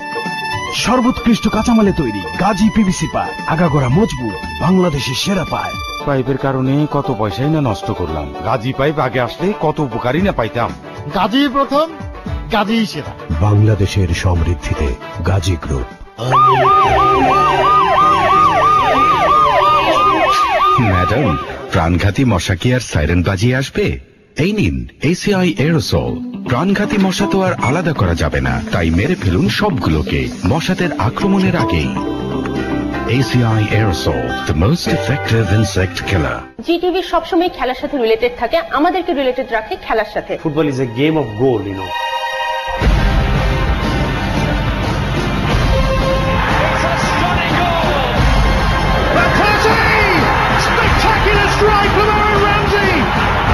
সর্বোৎকৃষ্ট কাঁচামালে তৈরি গাজী PVC পাইপ, আগাগোড়া মজবুত, বাংলাদেশের সেরা পাইপ। পাইপের কারণে কত পয়সাই না নষ্ট করলাম। গাজী পাইপ আগে আসলে কত উপকারই না পাইতাম। গাজী প্রথম, গাজী সেরা। বাংলাদেশের সমৃদ্ধিতে গাজী গ্রুপ। ম্যাডাম, প্রাণঘাতী মশা কি আর সাইরেন বাজিয়ে আসবে? এই নিন ACI এরোসল। প্রাণঘাতী মশা তো আর আলাদা করা যাবে না, তাই মেরে ফেলুন সবগুলোকে মশাদের আক্রমণের আগেই। ACI aerosol, the most effective insect killer. GTV সবসময় খেলার সাথে রিলেটেড থাকে, আমাদেরকে রিলেটেড রাখে খেলার সাথে। Football is a game of goal, you know. Strike from Aaron Ramsey!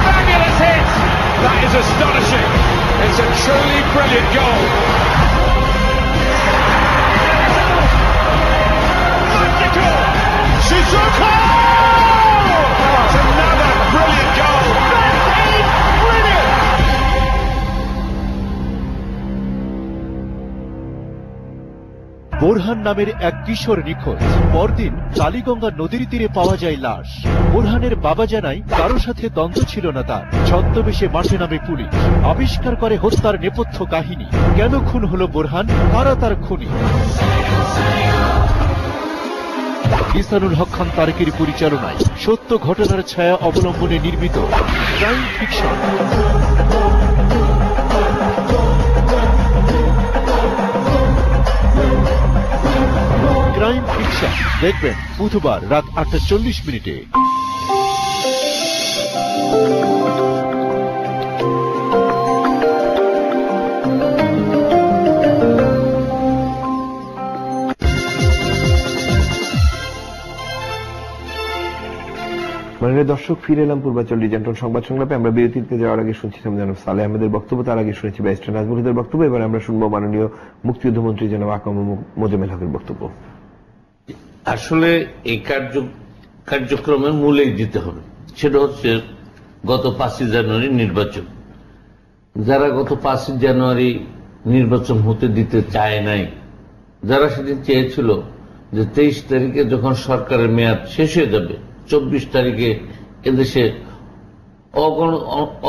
Fabulous hit! Borhan নামের এক কিশোর নিখোঁজ। পরদিন কালীগঙ্গা নদীর তীরে পাওয়া যায় লাশ। বোরহানের বাবা জানায় কারো সাথে দ্বন্দ্ব ছিল না তার। ছদ্মবেশে মাঠে নামে পুলিশ, আবিষ্কার করে হত্যার নেপথ্য কাহিনী। কেন খুন হলো বোরহান, কারা তার খুনি? ইহসানুল হক খান তারেকের পরিচালনায় সত্য ঘটনার ছায়া অবলম্বনে নির্মিত ক্রাইম ফিকশন। ক্রাইম ফিকশন দেখবেন বুধবার রাত 8:40। মাননীয় দর্শক, ফিরে এলাম পূর্বাঞ্চল ডিজাইন সংবাদ সংলাপে। আমরা বিরতিতে যাওয়ার আগে শুনছিলাম জনাব সালেহ আহমেদের বক্তব্য, তার আগে শুনেছি ব্যারিস্টার নাজমুল হুদার বক্তব্য। এবার আমরা শুনবো মাননীয় মুক্তিযুদ্ধমন্ত্রী জনাব আকম মোজাম্মেল হকের বক্তব্য। আসলে এই কার্যক্রমের মূলেই দিতে হবে, সেটা হচ্ছে গত 5ই জানুয়ারি নির্বাচন। যারা গত 5ই জানুয়ারি নির্বাচন হতে দিতে চায় নাই, যারা সেদিন চেয়েছিল যে 23 তারিখে যখন সরকারের মেয়াদ শেষ হয়ে যাবে, 24 তারিখে এদেশে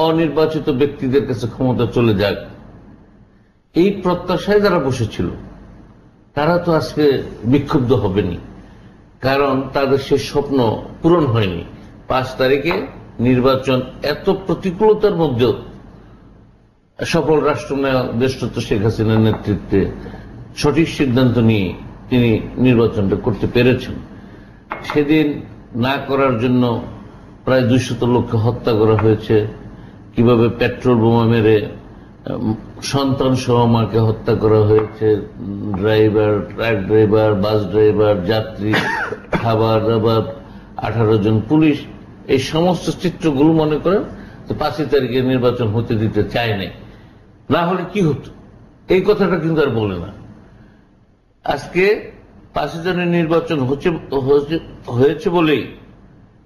অনির্বাচিত ব্যক্তিদের কাছে ক্ষমতা চলে যাক, এই প্রত্যাশায় যারা বসেছিল তারা তো আজকে বিক্ষুব্ধ হবেনি, কারণ তাদের সে স্বপ্ন পূরণ হয়নি। 5 তারিখে নির্বাচন, এত প্রতিকূলতার মধ্যেও সফল রাষ্ট্রনায়ক দেশরত্ন শেখ হাসিনার নেতৃত্বে সঠিক সিদ্ধান্ত নিয়ে তিনি নির্বাচনটা করতে পেরেছেন। সেদিন না করার জন্য প্রায় 200 লোককে হত্যা করা হয়েছে, কিভাবে পেট্রোল বোমা মেরে সন্তান সহ মাকে হত্যা করা হয়েছে, driver, truck driver, bus driver, যাত্রী, খাবার দাবার, 18 জন পুলিশ, এই সমস্ত চিত্রগুলো মনে করেন 5 তারিখে নির্বাচন হতে দিতে চায় নাই। না হলে কি হতো, এই কথাটা কিন্তু আর বলে না। আজকে 5 জানুয়ারি নির্বাচন হয়েছে বলেই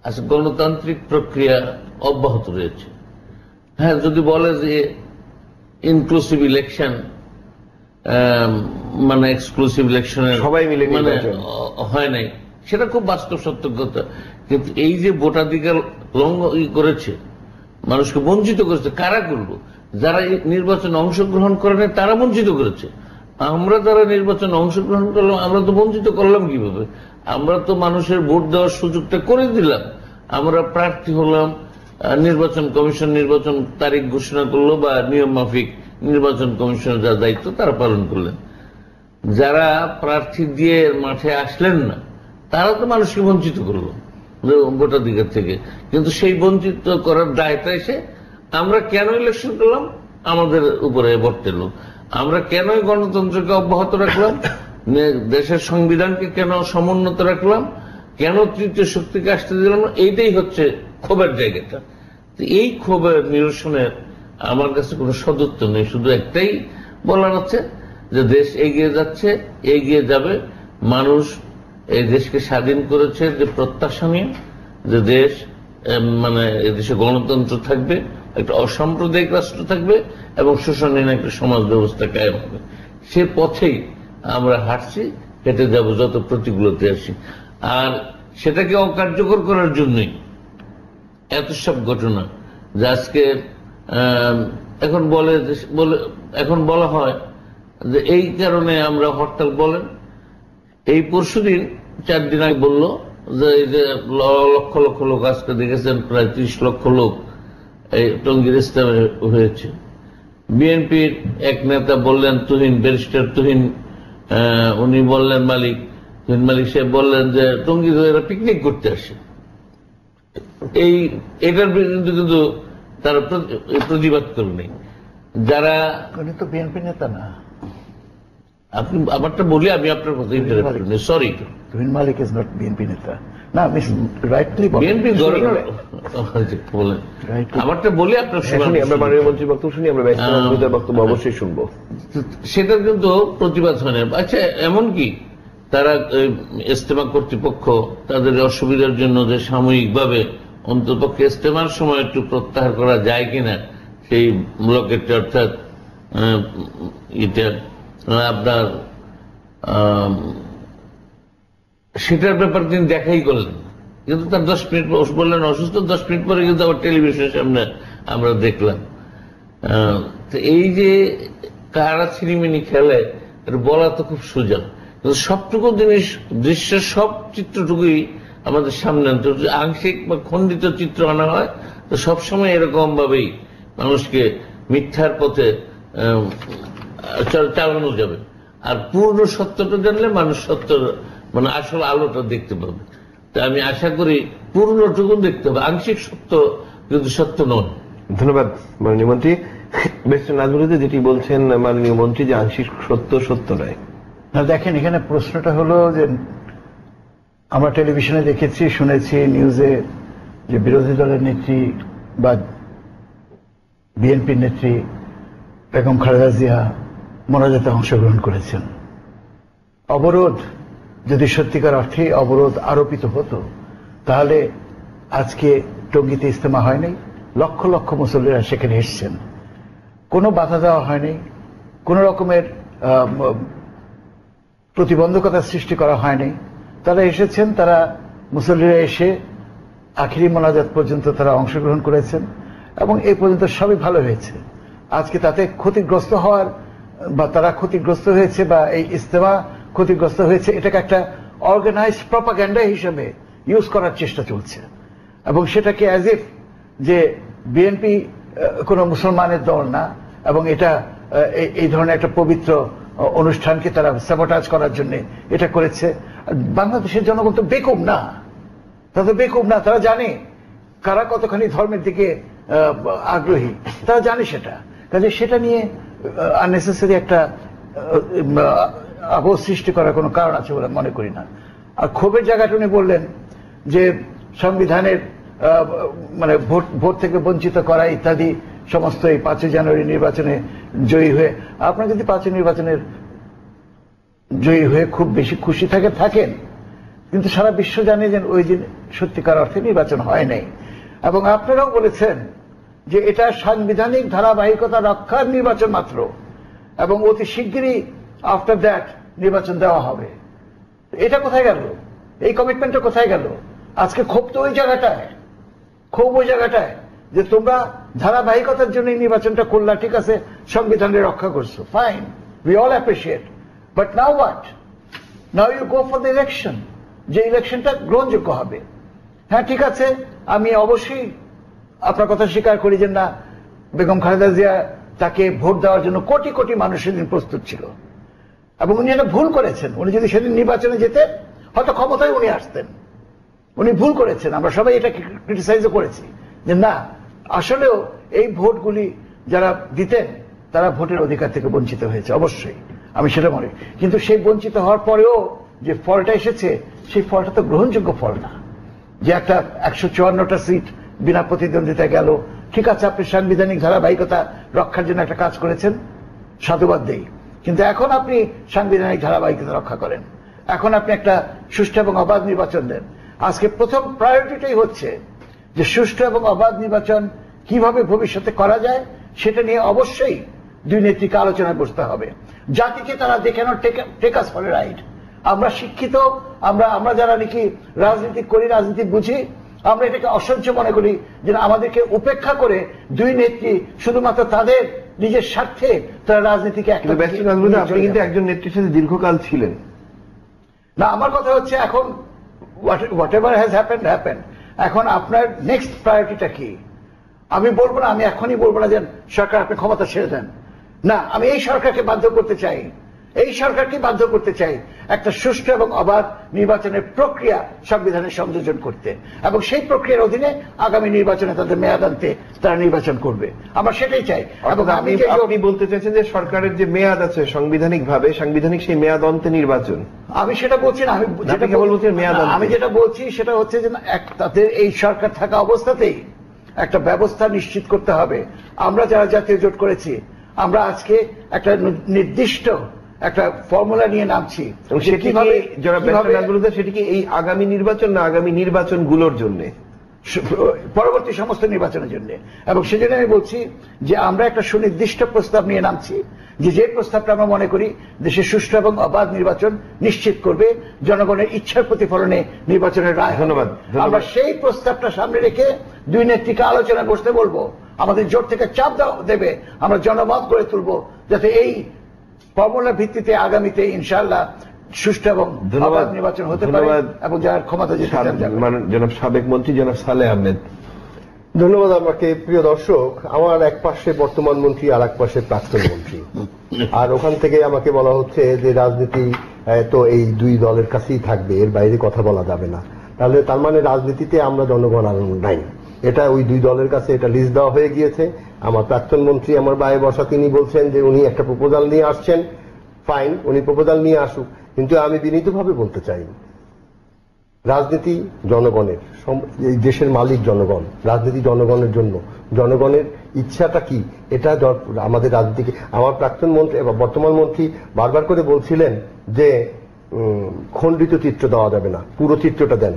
আজকে গণতান্ত্রিক প্রক্রিয়া অব্যাহত রয়েছে। হ্যাঁ, যদি বলে যে ইনক্লুসিভ ইলেকশন, মানে এক্সক্লুসিভ ইলেকশনের সবাই মিলে মানে হয় নাই, সেটা খুব বাস্তব সত্য কথা। কিন্তু এই যে ভোটাধিকার লঙ্ঘন করেছে, মানুষকে বঞ্চিত করেছে, কারা করলো? যারা নির্বাচনে অংশগ্রহণ করে নাই তারা বঞ্চিত করেছে। আমরা যারা নির্বাচনে অংশগ্রহণ করলাম, আমরা তো বঞ্চিত করলাম কিভাবে? আমরা তো মানুষের ভোট দেওয়ার সুযোগটা করে দিলাম। আমরা প্রার্থী হলাম, নির্বাচন কমিশন নির্বাচন তারিখ ঘোষণা করলো বা নিয়ম মাফিক নির্বাচন কমিশনের যা দায়িত্ব তারা পালন করলেন। যারা প্রার্থী দিয়ে মাঠে আসলেন না, তারা তো মানুষকে বঞ্চিত করলো ভোটাধিকার থেকে। কিন্তু সেই বঞ্চিত করার দায়টা এসে আমরা কেন ইলেকশন করলাম আমাদের উপরে বর্তেল। আমরা কেন গণতন্ত্রকে অব্যাহত রাখলাম, দেশের সংবিধানকে কেন সমুন্নত রাখলাম, কেন তৃতীয় শক্তিকে আসতে দিলাম না, এইটাই হচ্ছে ক্ষোভের জায়গাটা। এই ক্ষোভের নিরসনের আমার কাছে কোনো সদুত্তর নেই। শুধু একটাই বলার আছে যে দেশ এগিয়ে যাচ্ছে, এগিয়ে যাবে। মানুষ এই দেশকে স্বাধীন করেছে যে প্রত্যাশা নিয়ে, যে দেশ মানে এদেশে গণতন্ত্র থাকবে, একটা অসাম্প্রদায়িক রাষ্ট্র থাকবে এবং শোষণহীন একটা সমাজ ব্যবস্থা কায়েম হবে। সে পথেই আমরা হাঁটছি, হেঁটে যাব যত প্রতিকূলতা আসি। আর সেটাকে অকার্যকর করার জন্যই এত সব ঘটনা। যে আজকে এখন বলা হয় যে এই কারণে আমরা হরতাল বলেন। এই পরশুদিন 4 দিন আগে বলল যে এই যে লক্ষ লক্ষ লোক আজকে দেখেছেন, প্রায় 30 লক্ষ লোক এই টঙ্গীর ইস্তেমা হয়েছে। বিএনপির এক নেতা বললেন, তুহিন, ব্যারিস্টার তুহিন, উনি বললেন, তুহিন মালিক সাহেব বললেন যে টঙ্গীতে এরা পিকনিক করতে আসে। এটার বিরুদ্ধে কিন্তু তারা প্রতিবাদ করেনি। যারা তো বিএনপি নেতা না, আপনি আমারটা বলি, আমি আপনার কথা sorry, Tuhin Malik is not BNP নেতা না, রাইটলি বিএনপি বলেন। আমারটা বলি, আপনার আমরা মাননীয় মন্ত্রীর বক্তব্য শুনি, আমরা ব্যারিস্টার বক্তব্য অবশ্যই শুনবো। সেটা কিন্তু প্রতিবাদ হয় না। আচ্ছা, এমনকি তারা ইস্তেমা কর্তৃপক্ষ তাদের অসুবিধার জন্য যে সাময়িকভাবে অন্ততপক্ষে ইস্তেমার সময় একটু প্রত্যাহার করা যায় কিনা সেই ব্লকেটটা, অর্থাৎ এটা আপনার সেটার ব্যাপারে তিনি দেখাই করলেন, কিন্তু তার 10 মিনিট বললেন অসুস্থ, 10 মিনিট পরে কিন্তু আবার টেলিভিশনের সামনে আমরা দেখলাম। তো এই যে কারা ছিনিমিনি খেলে এটা বলা তো খুব সোজা, কিন্তু সবটুকু জিনিস দৃশ্যের সব চিত্রটুকুই আমাদের সামনে আনতে, আংশিক বা খণ্ডিত চিত্র আনা হয় তো সবসময় এরকম ভাবেই মানুষকে মিথ্যার পথে চালানো যাবে। আর পূর্ণ সত্যটা জানলে মানুষ সত্য মানে আসল আলোটা দেখতে পাবে। তা আমি আশা করি পূর্ণটুকু দেখতে হবে, আংশিক সত্য কিন্তু সত্য নয়। ধন্যবাদ মাননীয় মন্ত্রী। ব্যারিস্টার নাজমুল হুদা যেটি বলছেন মাননীয় মন্ত্রী যে আংশিক সত্য সত্য নয়। না দেখেন, এখানে প্রশ্নটা হলো যে আমরা টেলিভিশনে দেখেছি, শুনেছি নিউজে যে বিরোধী দলের নেত্রী বা বিএনপির নেত্রী বেগম খালেদা জিয়া মোনাজাতে অংশগ্রহণ করেছেন। অবরোধ যদি সত্যিকার অর্থে অবরোধ আরোপিত হতো তাহলে আজকে টঙ্গীতে ইজতেমা হয়নি, লক্ষ লক্ষ মুসল্লিরা সেখানে এসছেন, কোনো বাধা দেওয়া হয়নি, কোন রকমের প্রতিবন্ধকতা সৃষ্টি করা হয়নি। তারা এসেছেন, তারা মুসল্লিরা এসে আখিরি মোনাজাত পর্যন্ত তারা অংশগ্রহণ করেছেন এবং এই পর্যন্ত সবই ভালো হয়েছে। আজকে তাতে ক্ষতিগ্রস্ত হওয়ার বা তারা ক্ষতিগ্রস্ত হয়েছে বা এই ইজতেমা ক্ষতিগ্রস্ত হয়েছে এটাকে একটা অর্গানাইজড প্রপাগান্ডা হিসেবে ইউজ করার চেষ্টা চলছে এবং সেটাকে অ্যাজ ইফ যে বিএনপি কোনো মুসলমানের দল না এবং এটা এই ধরনের একটা পবিত্র অনুষ্ঠানকে তারা স্যাবোটাজ করার জন্য এটা করেছে। বাংলাদেশের জনগণ তো বেকুব না, তারা তো বেকুব না, তারা জানে কারা কতখানি ধর্মের দিকে আগ্রহী, তারা জানে সেটা। কাজে সেটা নিয়ে আননেসেসারি একটা আবহ সৃষ্টি করার কোনো কারণ আছে বলে মনে করি না। আর ক্ষোভের জায়গাটা উনি বললেন যে সংবিধানের মানে ভোট থেকে বঞ্চিত করা ইত্যাদি সমস্ত এই 5 জানুয়ারি নির্বাচনে জয়ী হয়ে, আপনারা যদি 5 নির্বাচনের জয়ী হয়ে খুব বেশি খুশি থাকেন, কিন্তু সারা বিশ্ব জানে যে ওই দিন সত্যিকার অর্থে নির্বাচন হয় নাই। এবং আপনারাও বলেছেন যে এটা সাংবিধানিক ধারাবাহিকতা রক্ষার নির্বাচন মাত্র এবং অতি শিগগিরই আফটার দ্যাট নির্বাচন দেওয়া হবে। এটা কোথায় গেল? এই কমিটমেন্টটা কোথায় গেল? আজকে ক্ষোভ তো ওই জায়গাটায়, ক্ষোভ ওই জায়গাটায় যে তোমরা ধারাবাহিকতার জন্য নির্বাচনটা করলা, ঠিক আছে, সংবিধানের রক্ষা করছো, fine, we all appreciate, but now what? Now you go for the election, যে ইলেকশনটা গ্রহণযোগ্য হবে। হ্যাঁ ঠিক আছে, আমি অবশ্যই আপনার কথা স্বীকার করি যে না, বেগম খালেদা জিয়া তাকে ভোট দেওয়ার জন্য কোটি কোটি মানুষ সেদিন প্রস্তুত ছিল এবং উনি এটা ভুল করেছেন। উনি যদি সেদিন নির্বাচনে যেতেন হয়তো ক্ষমতায় উনি আসতেন। উনি ভুল করেছেন, আমরা সবাই এটা ক্রিটিসাইজও করেছি যে না, আসলেও এই ভোটগুলি যারা দিতেন তারা ভোটের অধিকার থেকে বঞ্চিত হয়েছে, অবশ্যই আমি সেটা মনে। কিন্তু সেই বঞ্চিত হওয়ার পরেও যে ফলটা এসেছে সেই ফলটা তো গ্রহণযোগ্য ফল না। যে একটা 154টা সিট বিনা প্রতিদ্বন্দ্বিতায় গেল, ঠিক আছে, আপনি সাংবিধানিক ধারাবাহিকতা রক্ষার জন্য একটা কাজ করেছেন, সাধুবাদ দেই, কিন্তু এখন আপনি সাংবিধানিক ধারাবাহিকতা রক্ষা করেন, এখন আপনি একটা সুষ্ঠু এবং অবাধ নির্বাচন দেন। আজকে প্রথম প্রায়োরিটিটাই হচ্ছে যে সুষ্ঠু এবং অবাধ নির্বাচন কিভাবে ভবিষ্যতে করা যায় সেটা নিয়ে অবশ্যই দুই নেত্রীকে আলোচনায় বসতে হবে। জাতিকে তারা দেখে নাও, take us for a ride. আমরা শিক্ষিত, আমরা যারা নাকি রাজনীতি করি, রাজনীতি বুঝি, আমরা এটাকে অসহ্য মনে করি যে আমাদেরকে উপেক্ষা করে দুই নেত্রী শুধুমাত্র তাদের নিজের স্বার্থে তারা রাজনীতিকে আপনি কিন্তু একজন নেত্রীর সাথে দীর্ঘকাল ছিলেন না। আমার কথা হচ্ছে এখন হোয়াট এভার হ্যাজ হ্যাপেন্ড, এখন আপনার নেক্সট প্রায়োরিটিটা কি? আমি বলবো না, আমি এখনই বলবো না যে সরকার আপনি ক্ষমতা ছেড়ে দেন, না, আমি এই সরকারকে বাধ্য করতে চাই, এই সরকারকে বাধ্য করতে চাই একটা সুষ্ঠু এবং অবাধ নির্বাচনের প্রক্রিয়া সংবিধানে সংযোজন করতে, এবং সেই প্রক্রিয়ার অধীনে আগামী নির্বাচনে তাদের মেয়াদ আনতে তারা নির্বাচন করবে, আমরা সেটাই চাই। এবং আপনি বলতে চাইছেন যে সরকারের যে মেয়াদ আছে সাংবিধানিক ভাবে, সাংবিধানিক সেই মেয়াদ অন্তে নির্বাচন? আমি সেটা বলছি না, আমি যেটা বলছি সেটা হচ্ছে যে তাদের এই সরকার থাকা অবস্থাতেই একটা ব্যবস্থা নিশ্চিত করতে হবে। আমরা যারা জাতীয় জোট করেছি, আমরা আজকে একটা নির্দিষ্ট একটা ফর্মুলা নিয়ে নামছি। সেটি কি এই আগামী নির্বাচন না আগামী নির্বাচনগুলোর জন্য? পরবর্তী সমস্ত নির্বাচনের জন্য। এবং সেজন্য আমি বলছি যে আমরা একটা সুনির্দিষ্ট প্রস্তাব নিয়ে নামছি, যে প্রস্তাবটা আমরা মনে করি দেশের সুষ্ঠু এবং অবাধ নির্বাচন নিশ্চিত করবে, জনগণের ইচ্ছার প্রতিফলনে নির্বাচনের রায়। ধন্যবাদ। আমরা সেই প্রস্তাবটা সামনে রেখে দুই নেত্রীকে আলোচনায় বসতে বলবো, আমাদের জোট থেকে চাপ দেবে, আমরা জনমত গড়ে তুলবো, যাতে এই ফর্মুলার ভিত্তিতে আগামীতে ইনশাআল্লাহ সুষ্ঠু এবং অবাধ নির্বাচন হতে পারে এবং যার ক্ষমতা যেতে চান। জনাব সাবেক মন্ত্রী জনাব সালেহ আহমেদ। ধন্যবাদ আমাকে। প্রিয় দর্শক, আমার এক পাশে বর্তমান মন্ত্রী আর এক পাশে প্রাক্তন মন্ত্রী, আর ওখান থেকে আমাকে বলা হচ্ছে যে রাজনীতি তো এই দুই দলের কাছেই থাকবে, এর বাইরে কথা বলা যাবে না। তাহলে তার মানে রাজনীতিতে আমরা জনগণ আর নাই, এটা ওই দুই দলের কাছে এটা লিস্ট দেওয়া হয়ে গিয়েছে। আমার প্রাক্তন মন্ত্রী আমার বায়ে বসা, তিনি বলছেন যে উনি একটা প্রপোজাল নিয়ে আসছেন, ফাইন, উনি প্রপোজাল নিয়ে আসুক, কিন্তু আমি বিনীতভাবে বলতে চাই রাজনীতি জনগণের, এই দেশের মালিক জনগণ, রাজনীতি জনগণের জন্য, জনগণের ইচ্ছাটা কি এটা আমাদের রাজনীতিকে। আমার প্রাক্তন মন্ত্রী বা বর্তমান মন্ত্রী বারবার করে বলছিলেন যে খণ্ডিত চিত্র দেওয়া যাবে না, পুরো চিত্রটা দেন।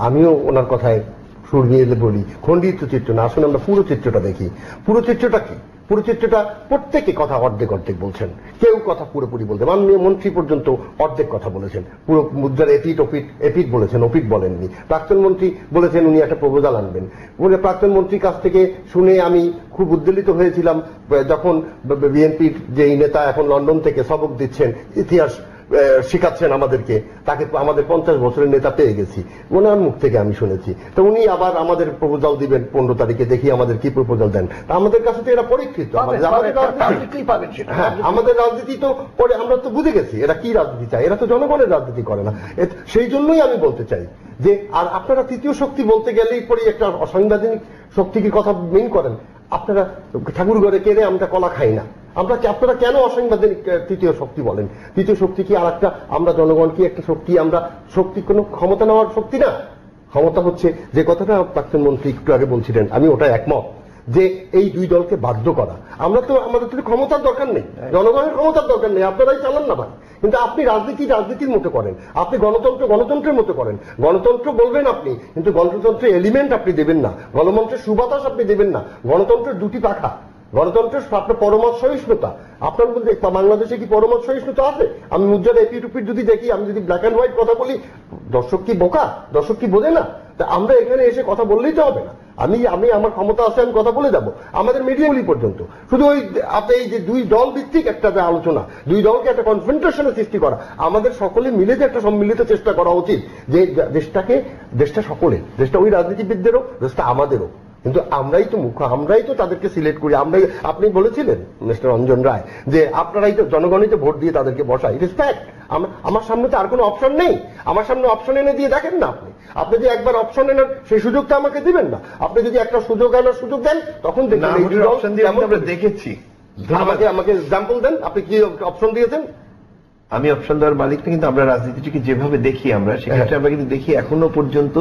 আমিও ওনার কথায় সুর নিয়ে বলি খণ্ডিত চিত্র না, আসলে আমরা পুরো চিত্রটা দেখি। পুরো চিত্রটা কি? পুরো চিত্রটা প্রত্যেকে কথা অর্ধেক অর্ধেক বলছেন, কেউ কথা পুরোপুরি বলতে, মাননীয় মন্ত্রী পর্যন্ত অর্ধেক কথা বলেছেন, পুরো মুদ্রার এপিট বলেছেন, ওপিট বলেননি। প্রাক্তন মন্ত্রী বলেছেন উনি একটা প্রপোজাল আনবেন। প্রাক্তন মন্ত্রীর কাছ থেকে শুনে আমি খুব উদ্বেলিত হয়েছিলাম যখন বিএনপির যে নেতা এখন লন্ডন থেকে সবক দিচ্ছেন, ইতিহাস শিখাচ্ছেন আমাদেরকে, তাকে আমাদের 50 বছরের নেতা পেয়ে গেছি, ওনার মুখ থেকে আমি শুনেছি। তো উনি আবার আমাদের প্রপোজাল দিবেন 15 তারিখে, দেখি আমাদের কি প্রপোজাল দেন। আমাদের কাছে তো এরা পরীক্ষিত, আমাদের রাজনীতি তো পরে আমরা তো বুঝে গেছি এরা কি রাজনীতি চায়, এরা তো জনগণের রাজনীতি করে না। সেই জন্যই আমি বলতে চাই যে আর আপনারা তৃতীয় শক্তি বলতে গেলেই পরে একটা অসাংবিধানিক শক্তিকে কথা মিন করেন। আপনারা ঠাকুরঘরে কেড়ে আমরা কলা খাই না, আপনারা কেন অসাংবিধানিক তৃতীয় শক্তি বলেন? তৃতীয় শক্তি কি আর একটা, আমরা জনগণ কি একটা শক্তি? আমরা শক্তি কোনো ক্ষমতা নেওয়ার শক্তি না, ক্ষমতা হচ্ছে যে কথাটা প্রাক্তন মন্ত্রী একটু আগে বলছিলেন, আমি ওটা একমত, যে এই দুই দলকে বাধ্য করা। আমাদের তো ক্ষমতার দরকার নেই, জনগণের ক্ষমতার দরকার নেই, আপনারাই চালান না ভাই। কিন্তু আপনি রাজনীতির মতো করেন, আপনি গণতন্ত্রের মতো করেন। গণতন্ত্র বলবেন আপনি, কিন্তু গণতন্ত্রের এলিমেন্ট আপনি দেবেন না, গণতন্ত্রের সুবাতাস আপনি দেবেন না। গণতন্ত্রের দুটি পাখা, গণতন্ত্রের আপনার পরমত সহিষ্ণুতা, আপনার মধ্যে বাংলাদেশে কি পরমত সহিষ্ণুতা আছে? আমি মুদ্রার এপিট উপিট যদি দেখি, আমি যদি ব্ল্যাক অ্যান্ড হোয়াইট কথা বলি, দর্শক কি বোকা? দর্শক কি বোঝে না? তা আমরা এখানে এসে কথা বললেই তো হবে না। আমি আমার ক্ষমতা আছে, আমি কথা বলে যাব। আমাদের মিডিয়াগুলি পর্যন্ত শুধু ওই আপনি এই যে দুই দল ভিত্তিক একটা যে আলোচনা, দুই দলকে একটা কনফ্রন্টেশনের সৃষ্টি করা, আমাদের সকলে মিলে যে একটা সম্মিলিত চেষ্টা করা উচিত যে দেশটা সকলের, দেশটা ওই রাজনীতিবিদদেরও, দেশটা আমাদেরও। কিন্তু আমরাই তো মুখ্য, আমরাই তো তাদেরকে সিলেক্ট করি। আপনি বলেছিলেন মিস্টার অঞ্জন রায় যে আপনারাই তো, জনগণই তো ভোট দিয়ে তাদেরকে বসায়। It is fact. আমার সামনে তো আর কোনো অপশন নেই। আমার সামনে অপশন এনে দিয়ে দেখেন না আপনি যদি একবার অপশন এনার সেই সুযোগটা আমাকে দিবেন না। আপনি যদি একটা সুযোগ আনার সুযোগ দেন, তখন দেখেছি। আমাকে এক্সাম্পল দেন, আপনি কি অপশন দিয়েছেন? আমি অপশন দেওয়ার মালিক না, কিন্তু আমরা রাজনীতিটিকে যেভাবে দেখি, আমরা সেক্ষেত্রে আমরা কিন্তু দেখি এখনো পর্যন্ত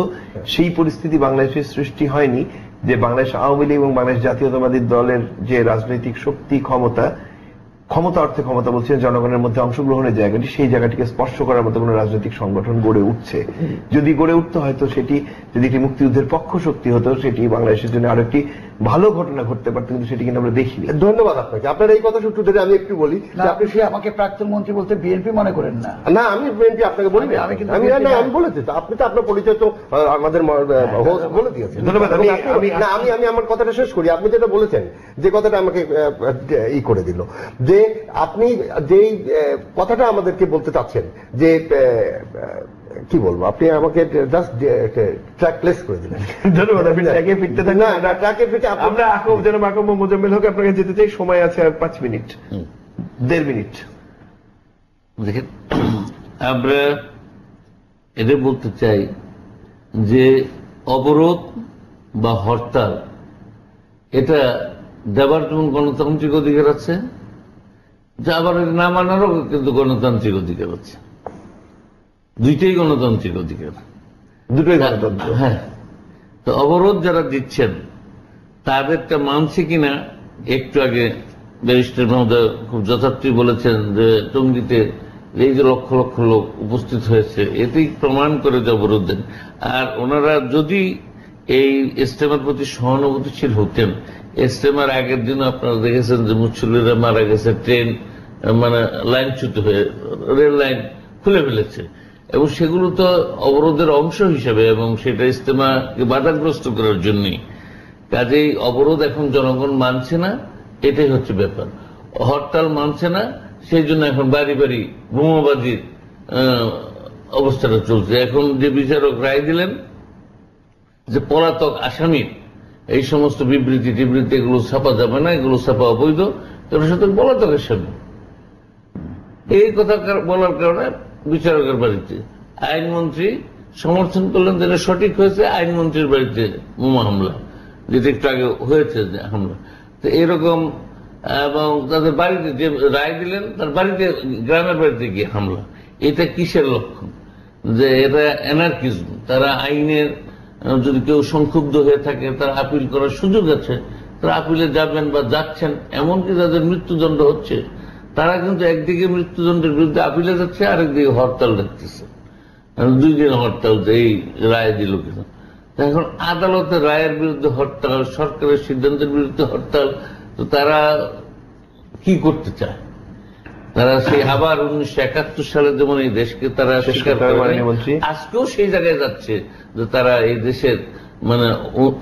সেই পরিস্থিতি বাংলাদেশের সৃষ্টি হয়নি যে বাংলাদেশ আওয়ামী লীগ এবং বাংলাদেশ জাতীয়তাবাদী দলের যে রাজনৈতিক শক্তি, ক্ষমতা অর্থে ক্ষমতা বলছে, জনগণের মধ্যে অংশগ্রহণের জায়গাটি, সেই জায়গাটিকে স্পর্শ করার মতো কোন রাজনৈতিক সংগঠন গড়ে উঠছে। যদি গড়ে উঠতে হয়তো সেটি যদি একটি মুক্তিযুদ্ধের পক্ষ শক্তি হতো, সেটি বাংলাদেশের জন্য আরো একটি ভালো ঘটনা ঘটতে পারত, কিন্তু সেটি কিন্তু আমরা দেখিনি। ধন্যবাদ আপনাকে। আপনার এই কথা সূত্র ধরে আমি একটু বলি, আপনি সে আমাকে প্রাক্তন মন্ত্রী বলতে বিএনপি মনে করেন না? না, আমি বিএনপি আপনাকে বলি, আমি বলেছি তো, আপনি তো আপনার পরিচয় তো আমাদের বলে দিয়েছেন। ধন্যবাদ। আমি আমার কথাটা শেষ করি। আপনি যেটা বলেছেন, যে কথাটা আমাকে ই করে দিল, যে আপনি যেই কথাটা আমাদেরকে বলতে চাচ্ছেন, যে কি বলবো, আপনি আমাকে জাস্ট ট্র্যাকলেস করে দিলেন। ধন্যবাদ। আপনি ট্র্যাকে ফিরতে থাকেন। না, ট্র্যাকে ফিরতে আমরা জনাব আকম মোজাম্মেল হক আপনাকে যেতে চাই। সময় আছে আর 5 মিনিট, 1.5 মিনিট। দেখেন, আমরা এটা বলতে চাই যে অবরোধ বা হরতাল এটা দেবার যেমন গণতান্ত্রিক অধিকার আছে, যা আবার না মানারও কিন্তু গণতান্ত্রিক অধিকার আছে। দুইটাই গণতান্ত্রিক অধিকার, দুটোই গণতন্ত্র। হ্যাঁ, তো অবরোধ যারা দিচ্ছেন তাদেরটা মানছে কিনা, একটু আগে ব্যারিস্টার মহোদয় খুব যথার্থই বলেছেন যে টঙ্গীতে এই যে লক্ষ লক্ষ লোক উপস্থিত হয়েছে, এতেই প্রমাণ করে যে অবরোধ দেন। আর ওনারা যদি এই ইজতেমার প্রতি সহানুভূতিশীল হতেন। ইজতেমার আগের দিন আপনারা দেখেছেন যে মুসল্লিরা মারা গেছে, ট্রেন মানে লাইনচ্যুত হয়ে রেল লাইন খুলে ফেলেছে, এবং সেগুলো তো অবরোধের অংশ হিসেবে, এবং সেটা ইজতেমাকে বাধাগ্রস্ত করার জন্যই। কাজেই অবরোধ এখন জনগণ মানছে না, এটাই হচ্ছে ব্যাপার। হরতাল মানছে না, সেই জন্য এখন বাড়ি বাড়ি বোমাবাজির অবস্থাটা চলছে। এখন যে বিচারক রায় দিলেন যে পলাতক আসামির এই সমস্ত বিবৃতি টিবৃতি এগুলো ছাপা যাবে না, এগুলো ছাপা অবৈধ, কারণ সে তো পলাতক আসামি। এই কথা বলার কারণে বিচারকের বাড়িতে আইনমন্ত্রী সমর্থন করলেন, যেটা সঠিক হয়েছে, আইনমন্ত্রীর বাড়িতে বোমা হামলা, যেটা একটু আগে হয়েছে যে হামলা। তো এরকম, এবং তাদের বাড়িতে যে রায় দিলেন তার বাড়িতে, গ্রামের বাড়িতে গিয়ে হামলা। এটা কিসের লক্ষণ? যে এটা অ্যানার্কিজম। তারা আইনের, যদি কেউ সংক্ষুব্ধ হয়ে থাকে তার আপিল করার সুযোগ আছে, তারা আপিলে যাবেন বা যাচ্ছেন। এমনকি যাদের মৃত্যুদণ্ড হচ্ছে তারা কিন্তু একদিকে মৃত্যুদণ্ডের বিরুদ্ধে আপিলে যাচ্ছে, আরেকদিকে হরতাল দেখতেছে। 2 দিন হরতাল, এই রায় দিল কিনা। এখন আদালতের রায়ের বিরুদ্ধে হরতাল, সরকারের সিদ্ধান্তের বিরুদ্ধে হরতাল, তো তারা কি করতে চায়? তারা সেই আবার 1971 সালে যেমন এই দেশকে তারা স্বীকার করে, আজকেও সেই জায়গায় যাচ্ছে যে তারা এই দেশের মানে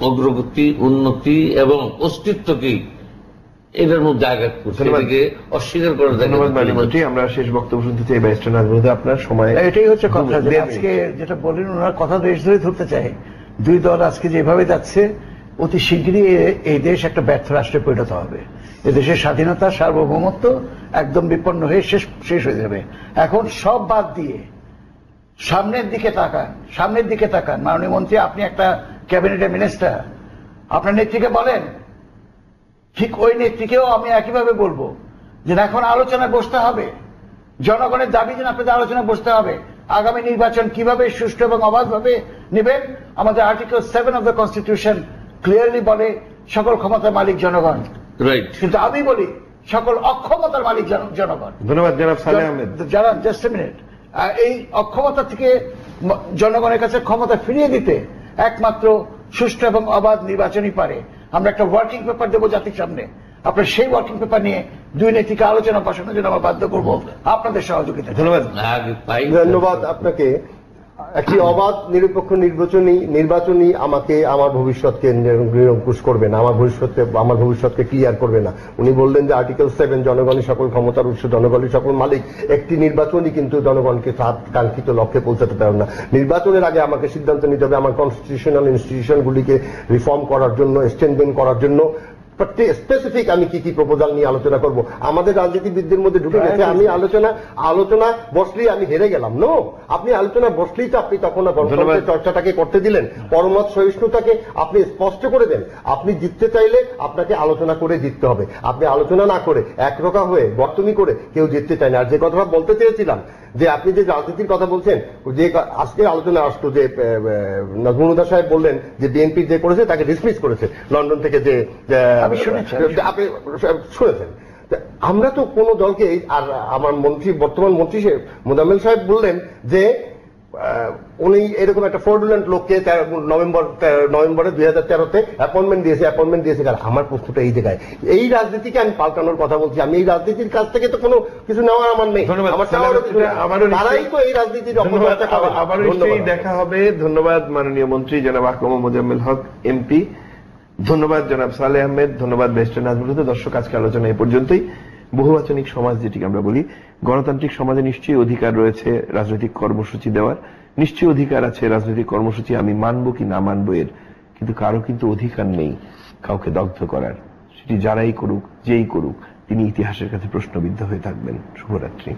অগ্রগতি, উন্নতি এবং অস্তিত্বকেই এটার মধ্যে আঘাত করছে, এটাকে অস্বীকার করার জায়গায়। আমরা শেষ বক্তব্য শুনতে চাই ব্যারিস্টার নাজমুল। আপনার সময় এটাই হচ্ছে কথা, আজকে যেটা বলেন ওনার কথা দেশ ধরে ধরতে চাই। 2 দল আজকে যেভাবে যাচ্ছে, অতি শীঘ্রই এই দেশ একটা ব্যর্থ রাষ্ট্রে পরিণত হবে। এদেশের স্বাধীনতা, সার্বভৌমত্ব একদম বিপন্ন হয়ে শেষ হয়ে যাবে। এখন সব বাদ দিয়ে সামনের দিকে তাকান, সামনের দিকে তাকান। মাননীয় মন্ত্রী, আপনি একটা ক্যাবিনেটের মিনিস্টার, আপনার নেত্রীকে বলেন, ঠিক ওই নেত্রীকেও আমি একইভাবে বলবো যে এখন আলোচনায় বসতে হবে। জনগণের দাবি যেন আপনাদের আলোচনায় বসতে হবে। আগামী নির্বাচন কিভাবে সুষ্ঠু এবং অবাধভাবে নেবেন। আমাদের article 7 of the constitution clearly বলে সকল ক্ষমতার মালিক জনগণ, কিন্তু আমি বলি সকল অক্ষমতার মালিক জনগণ। ধন্যবাদ জনাব সালেহ আহমেদ। যারা জাস্ট এ মিনিট, এই অক্ষমতা থেকে জনগণের কাছে ক্ষমতা ফিরিয়ে দিতে একমাত্র সুষ্ঠু এবং অবাধ নির্বাচনই পারে। আমরা একটা ওয়ার্কিং পেপার দেবো জাতির সামনে, আপনার সেই ওয়ার্কিং পেপার নিয়ে 2 নেত্রীকে আলোচনা বসানোর জন্য আমরা বাধ্য করবো আপনাদের সহযোগিতা। ধন্যবাদ আপনাকে। একটি অবাধ নিরপেক্ষ নির্বাচনী আমাকে আমার ভবিষ্যৎকে নিরঙ্কুশ করবে না, আমার ভবিষ্যৎকে ক্লিয়ার করবে না। উনি বললেন যে আর্টিকেল 7 জনগণই সকল ক্ষমতার উৎস, জনগণই সকল মালিক। একটি নির্বাচনই কিন্তু জনগণকে কাঙ্ক্ষিত লক্ষ্যে পৌঁছাতে পারে না। নির্বাচনের আগে আমাকে সিদ্ধান্ত নিতে হবে আমার কনস্টিটিউশনাল ইনস্টিটিউশনগুলিকে রিফর্ম করার জন্য, স্ট্রেনথেন করার জন্য স্পেসিফিক আমি কি কি প্রপোজাল নিয়ে আলোচনা করব। আমাদের রাজনীতিবিদদের মধ্যে ঢুকে গেছে আমি আলোচনা বসলেই আমি হেরে গেলাম। নো, আপনি আলোচনা বসলেই তো আপনি তখন গণতন্ত্রের চর্চাটাকে করতে দিলেন, পরমত সহিষ্ণুতাকে আপনি স্পষ্ট করে দেন। আপনি জিততে চাইলে আপনাকে আলোচনা করে জিততে হবে। আপনি আলোচনা না করে একরোখা হয়ে বর্তমি করে কেউ জিততে চায় না। আর যে কথাটা বলতে চেয়েছিলাম যে আপনি যে রাজনীতির কথা বলছেন, যে আজকে আলোচনা আসতো যে নাজমুল হুদা সাহেব বললেন যে বিএনপি যে করেছে তাকে ডিসমিস করেছে লন্ডন থেকে, যে আপনি শুনেছেন। আমরা তো কোন দলকে, আর আমার মন্ত্রী, বর্তমান মন্ত্রী মোজাম্মেল সাহেব বললেন যে উনি এরকম একটা ফ্রডুলেন্ট লোককে নভেম্বরে 2013-তে অ্যাপয়েন্টমেন্ট দিয়েছে। কারণ আমার প্রশ্নটা এই জায়গায়, এই রাজনীতিকে আমি পাল্টানোর কথা বলছি। আমি এই রাজনীতির কাছ থেকে তো কোনো কিছু নেওয়ার আমার নেই, তারাই তো এই রাজনীতির আবার নিশ্চয়ই দেখা হবে। ধন্যবাদ মাননীয় মন্ত্রী জনাব আকম মোজাম্মেল হক এমপি, ধন্যবাদ জনাব সালেহ আহমেদ, ধন্যবাদ ব্যারিস্টার নাজমুল হুদা। দর্শক, আজকে আলোচনা এই পর্যন্তই। বহুবাচনিক সমাজ যেটিকে আমরা বলি, গণতান্ত্রিক সমাজে নিশ্চয়ই অধিকার রয়েছে রাজনৈতিক কর্মসূচি দেওয়ার, নিশ্চয়ই অধিকার আছে রাজনৈতিক কর্মসূচি আমি মানবো কি না মানবো এর, কিন্তু কারো কিন্তু অধিকার নেই কাউকে দগ্ধ করার। সেটি যারাই করুক, যেই করুক, তিনি ইতিহাসের কাছে প্রশ্নবিদ্ধ হয়ে থাকবেন। শুভরাত্রি।